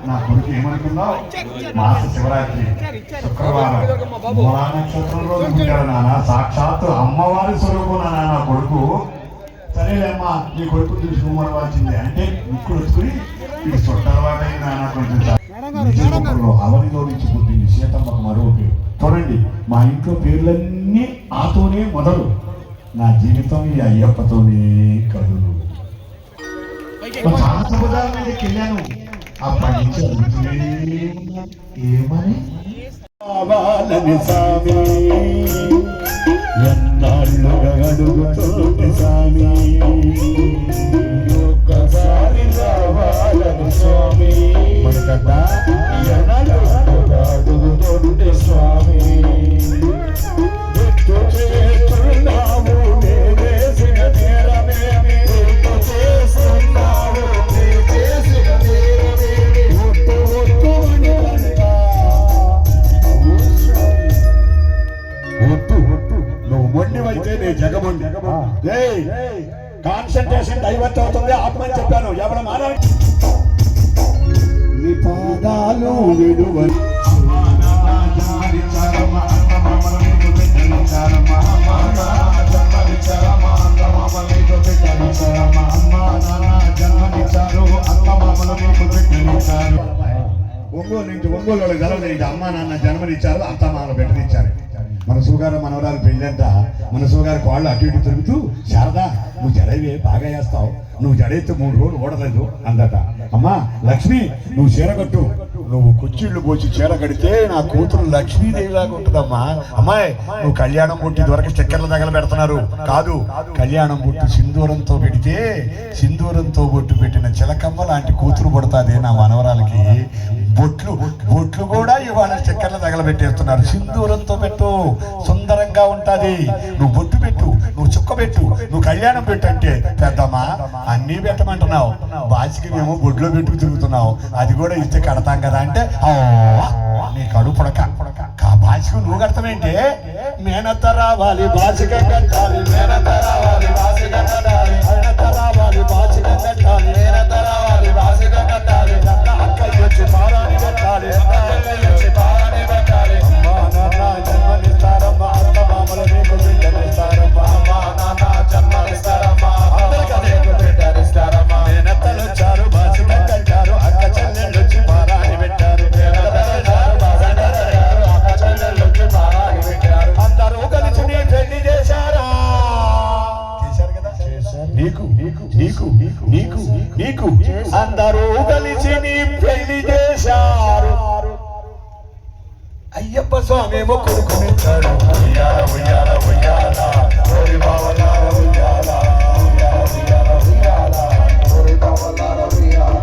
నా కొడుకు ఏమనుకున్నావు? మాస శివరాత్రి శుక్రవారం మూలా నక్షత్రంలో ఉంటాడు నాన్న. సాక్షాత్తు అమ్మవారి స్వరూపం నా కొడుకు. సరేలేమ్మా, నీ కొడుకు చూసుకోమనవలసిందే అంటే ముక్కులు వచ్చుకుని ఇది చుట్టలవాటైంది నాన్న. కొంచెం అవనిలో నుంచి పుట్టింది సీతమ్మకు మరో పేరు. చూడండి, మా ఇంట్లో పేర్లన్నీ ఆతోనే మొదలు. నా జీవితం ఈ అయ్యప్పతోనే కదులు. చాలా సముదాల మీదకి వెళ్ళాను. అప్పటి నుంచి ఏమని స్వామి ఎన్నాళ్ళుగా అడుగుతోంది స్వామి ఒక్కసారి కట్ట ఎన్నాళ్ళు అడుగుతుండే స్వామి గుర్తు చేస్తున్నావు చేసిన నేరమేమి గుర్తు చేస్తున్నావు చేసిన నేరమేమి ఒట్టు ఒట్టు ఒట్టు ఒట్టు నువ్వు మొండివైతే నీ జగమొండి కాన్సన్ట్రేషన్ డైవర్ట్ అవుతుంది ఆత్మని చెప్పాను ఎవరు మానవ నీ పాదాలు విడువని ఒంగోలు నుంచి ఒంగోలు గలవని అమ్మా నాన్న జన్మనిచ్చారు అత్త మామలు పెట్టనిచ్చారు మన సూగారు మనవరాలు పెళ్ళంట మన సూగారు కాళ్ళు అటు ఇటు తిరుగుతూ శారదా నువ్వు జడవే బాగా వేస్తావు నువ్వు జడైతే 3 రోజులు ఓడలేదు అందట అమ్మా లక్ష్మి నువ్వు చీర కట్టు నువ్వు కుచ్చిళ్ళు పోసి చీర కడితే నా కూతురు లక్ష్మీదేవిలాగా ఉంటుందమ్మా అమ్మాయి నువ్వు కళ్యాణం పుట్టి ఇదివరకు చక్కెరలు తగల పెడుతున్నారు కాదు కళ్యాణం పుట్టి సింధూరంతో పెడితే సింధూరంతో బొట్టు పెట్టిన చిలకమ్మ లాంటి కూతురు పడుతుంది నా మనవరాలకి బొట్లు కూడా ఇవాళ చక్కెరలు తగలబెట్టేస్తున్నారు సింధూరంతో పెట్టు సుందరంగా ఉంటది నువ్వు బొట్టు పెట్టు నువ్వు చుక్క పెట్టు నువ్వు కళ్యాణం పెట్టు అంటే పెద్దమ్మా అన్నీ పెట్టమంటున్నావు బాచికి మేము బొడ్లో పెట్టుకు తిరుగుతున్నావు అది కూడా ఇస్తే కడతాం కదా అంటే నీ కడు పుడక బాచికు నువ్వు కడతావేంటే మేనత్త రావాలి బాచిక కట్టాలి మేనత్త రావాలి బాచిక కట్టాలి మేనత్త రావాలి బాచిక కట్టాలి మేనత్త రావాలి బాచిక కట్టాలి అక్క వచ్చి పారాని కట్టాలి వచ్చి పారాని కట్టాలి అమ్మా నాన్న జన్మనిస్తారమ్మా అత్త మామలు నీకు బిడ్డనిస్తారమ్మా అమ్మా నాన్న జన్మనిస్తారమ్మా అందరికీ నీకు బిడ్డనిస్తారమ్మా మేనత్తలు వచ్చారు బాచిక కట్టారు అక్క చెల్లెళ్ళు వచ్చి పారాని పెట్టారు అక్క చెల్లెళ్ళు వచ్చి పారాని పెట్టారు అందరూ కలిసి నీ పెళ్లి చేశారా చేశారు కదా నీకు నీకు నీకు నీకు నీకు అందరూ కలిసి నీ పెళ్లి చేశారు అయ్యప్ప స్వామి ఏమో కొడుకునిచ్చాడు ఉయ్యాల ఉయ్యాల ఉయ్యాల ఓరి బావలార ఉయ్యాల ఉయ్యాల ఉయ్యాల ఉయ్యాల ఓరి బావలార ఉయ్యాల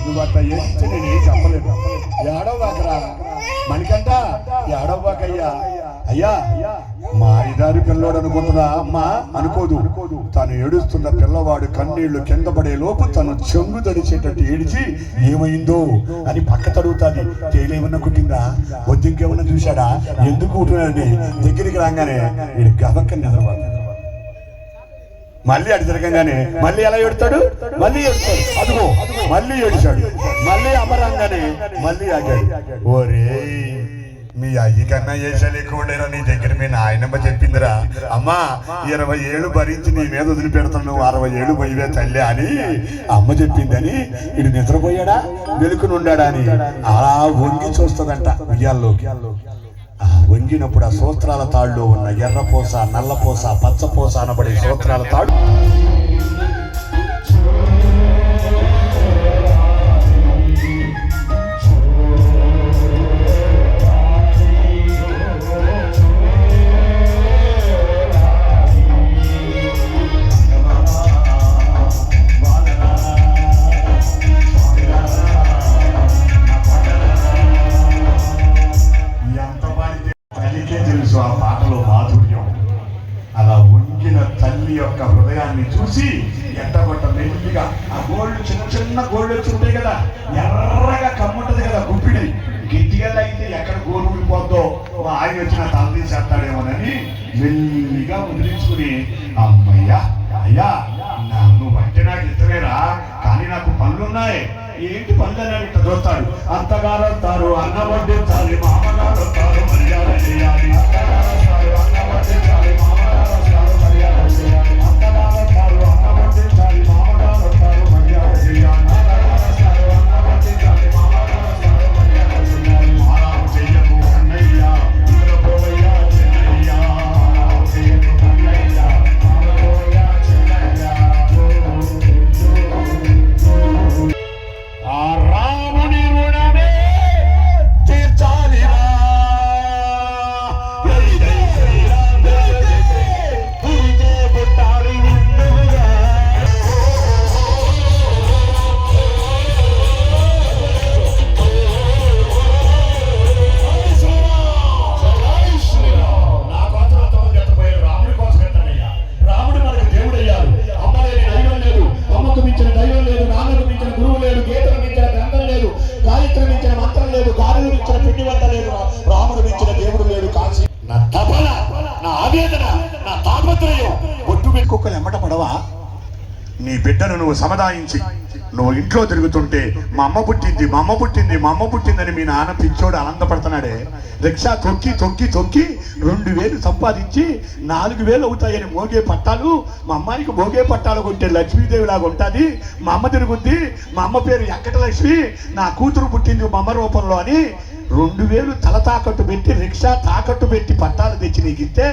నువ్వు అట్లా చేస్తే నేనేం చెప్పలేదు ఏడవబాకరా మనకంట ఏడవబాకయ్యా అయ్యా మారిదారి పిల్లోడు అనుకుంటున్నా అమ్మా అనుకోదు తను ఏడుస్తున్న పిల్లవాడు కన్నీళ్లు కింద పడే లోపు తను చెంగు తడిచేటట్టు ఏడిచి ఏమైందో అని పక్క తడుగుతాది తేలేమన్నా కుట్టిందా వద్దింకేమన్నా చూశాడా ఎందుకు కుట్టినాడని దగ్గరికి రాగానే వీడి గబక్కని నిద్రపోతాడు మళ్ళీ అటు తిరగంగానే మళ్ళీ ఎలా ఏడుతాడు మళ్ళీ ఏడుతాడు అదిగో మళ్ళీ ఏడిచాడు మళ్ళీ అమరంగానే మళ్ళీ ఆగాడు ఓరే మీ అయ్యి కన్నా ఏసలేకుండా నీ దగ్గర మీ నాయనమ్మ చెప్పిందిరా అమ్మా 20 ఏళ్ళు భరించి నీ మీద వదిలిపెడతాను నువ్వు 60 ఏళ్ళు పోయివే తల్లి అని అమ్మ చెప్పిందని ఇడు నిద్రపోయాడా వెలుకునుండాడా అని అలా వంగి చూస్తుందంట ఉయ్యాల్లోకి వంగినప్పుడు ఆ సూత్రాల తాళ్ళు ఉన్న ఎర్రపూస నల్లపూస పచ్చపూస అనబడే సూత్రాల తాడు చూసి ఎండగొట్ట మెల్లిగా ఆ గోళ్ళు చిన్న చిన్న గోళ్ళు వచ్చి ఉంటాయి కదా ఎర్రగా కమ్ముంటది కదా గుప్పిడి గట్టిగా అయితే ఎక్కడ గోలు ఊడిపోద్దో ఆయన వచ్చిన తల తీసేస్తాడేమోనని మెల్లిగా వదిలించుకుని అమ్మయ్యా అయ్యా నువ్వు అంటే నాకు ఇష్టమేరా కానీ నాకు పనులున్నాయి ఏంటి పనులు అని ఇట్లా చూస్తాడు అత్తగారు వస్తారు అన్న వడ్డించాలి మామగారు వస్తారు మర్యాద చేయాలి అత్తగారు వస్తారు అన్న వడ్డించాలి మామగారు వస్తారు మర్యాద చేయాలి అత్తగారు వస్తారు అన్న వడ్డించాలి మామగారు వస్తారు మర్యాద చేయాలి అత్తగారు వస్తారు అన్న వడ్డించాలి మామగారు వస్తారు మర్యాద చేయాలి మారాము చెయ్యకు అన్నయ్య నిద్రపోవయ్యా చెన్నయ్య మారాము చెయ్యకు అన్నయ్య నిద్రపోవయ్యా చెన్నయ్య ఆ రాముని రుణమే తీర్చాలిరా బిడ్డను నువ్వు సముదాయించి నువ్వు ఇంట్లో తిరుగుతుంటే మా అమ్మ పుట్టింది మా అమ్మ పుట్టింది మా అమ్మ పుట్టిందని మీ నాన్న పిచ్చోడు ఆనందపడుతున్నాడే. రిక్షా తొక్కి తొక్కి తొక్కి 2000 సంపాదించి 4000 అవుతాయని మోగే పట్టాలు, మా అమ్మాయికి మోగే పట్టాలు కొంటే లక్ష్మీదేవి లాగా ఉంటుంది. మా అమ్మ తిరుగుద్ది, మా అమ్మ పేరు వెంకటలక్ష్మి, నా కూతురు పుట్టింది మా అమ్మ రూపంలో అని 2000 తల తాకట్టు పెట్టి రిక్షా తాకట్టు పెట్టి పట్టాలు తెచ్చి నీకు ఇస్తే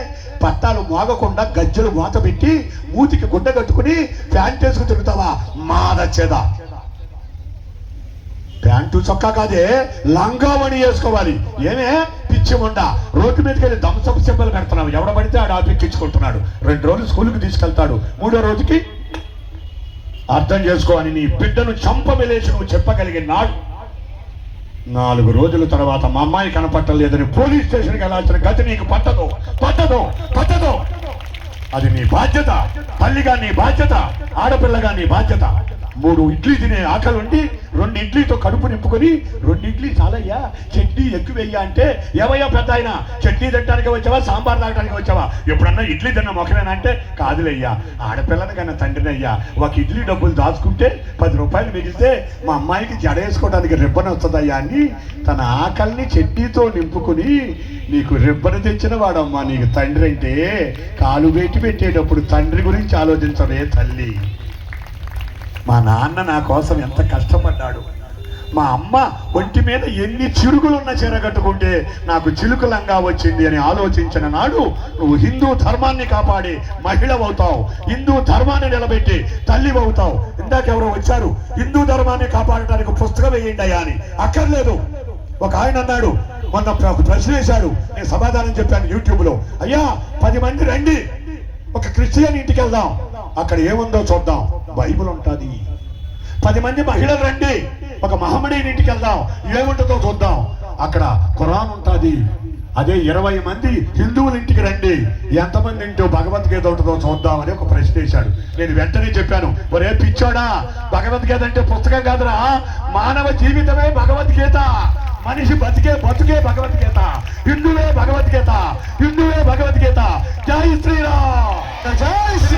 పట్టాలు మోగకుండా గజ్జలు మూత పెట్టి మూతికి గుడ్డ కట్టుకుని ప్యాంట్ వేసుకు తిరుగుతావా మాదచ్చేదా? ప్యాంటు చొక్కా కాదే లంగావణి వేసుకోవాలి. ఏమే పిచ్చి ముండ, రోడ్డు మీదకి వెళ్ళి దంసపు సింబల్ పెడుతున్నావు. ఎవడ పడితే ఆడు ఆపిక్కించుకుంటున్నాడు. 2 రోజులు స్కూల్కి తీసుకెళ్తాడు, 3వ రోజుకి అర్థం చేసుకో అని నీ బిడ్డను చంపమెలేసి నువ్వు చెప్పగలిగిన నాడు 4 రోజుల తర్వాత మా అమ్మాయి కనపట్టలేదని పోలీస్ స్టేషన్కి వెళ్ళాల్సిన గతి నీకు పట్టదు పట్టదు పట్టదు. అది నీ బాధ్యత, తల్లిగా నీ బాధ్యత, ఆడపిల్లగా నీ బాధ్యత. 3 ఇడ్లీ తినే ఆకలి ఉండి 2 ఇడ్లీతో కడుపు నింపుకొని 2 ఇడ్లీ చాలయ్యా చట్నీ ఎక్కువయ్యా అంటే ఏమయ్యా పెద్ద ఆయన చట్నీ తినడానికి వచ్చావా సాంబార్ తాగడానికి వచ్చావా? ఎప్పుడన్నా ఇడ్లీ తిన్న మొక్కలేనా అంటే కాదులయ్యా ఆడపిల్లని కన్నా తండ్రినయ్యా. 1 ఇడ్లీ డబ్బులు దాచుకుంటే 10 రూపాయలు మిగిలితే మా అమ్మాయికి జడ వేసుకోవడానికి రిబ్బన్ వస్తుందయ్యా అని తన ఆకలిని చట్నీతో నింపుకుని నీకు రిబ్బన్ తెచ్చిన వాడమ్మా నీకు తండ్రి అంటే. కాలు పెట్టి పెట్టేటప్పుడు తండ్రి గురించి ఆలోచించవే తల్లి. మా నాన్న నా కోసం ఎంత కష్టపడ్డాడు. మా అమ్మ ఒంటి మీద ఎన్ని చిరుకులున్న చీర కట్టుకుంటే నాకు చిలుకులంగా వచ్చింది అని ఆలోచించిన నాడు నువ్వు హిందూ ధర్మాన్ని కాపాడి మహిళవవుతావు, హిందూ ధర్మాన్ని నిలబెట్టి తల్లివవుతావు. ఇందాకెవరో వచ్చారు హిందూ ధర్మాన్ని కాపాడటానికి పుస్తకం వేయండి అయ్యా అని. అక్కర్లేదు. ఒక ఆయన అన్నాడు, మొన్న ప్రశ్న వేశాడు, నేను సమాధానం చెప్పాను యూట్యూబ్లో. అయ్యా 10 మంది రండి ఒక క్రిస్టియన్ ఇంటికి వెళ్దాం, అక్కడ ఏముందో చూద్దాం. బైబిల్ ఉంటుంది. 10 మంది మహిళలు రండి ఒక మహమ్మడీని ఇంటికి వెళ్దాం, ఏముంటుందో చూద్దాం, అక్కడ ఖురాన్ ఉంటుంది. అదే 20 మంది హిందువుల ఇంటికి రండి, ఎంతమంది ఇంటో భగవద్గీత ఉంటుందో చూద్దామని ఒక ప్రశ్న వేశాడు. నేను వెంటనే చెప్పాను, ఒరే పిచ్చోడా, భగవద్గీత అంటే పుస్తకం కాదురా, మానవ జీవితమే భగవద్గీత. మనిషి బతుకే భగవద్గీత. హిందువే భగవద్గీత, హిందువే భగవద్గీత. జై శ్రీరామ్, జై శ్రీ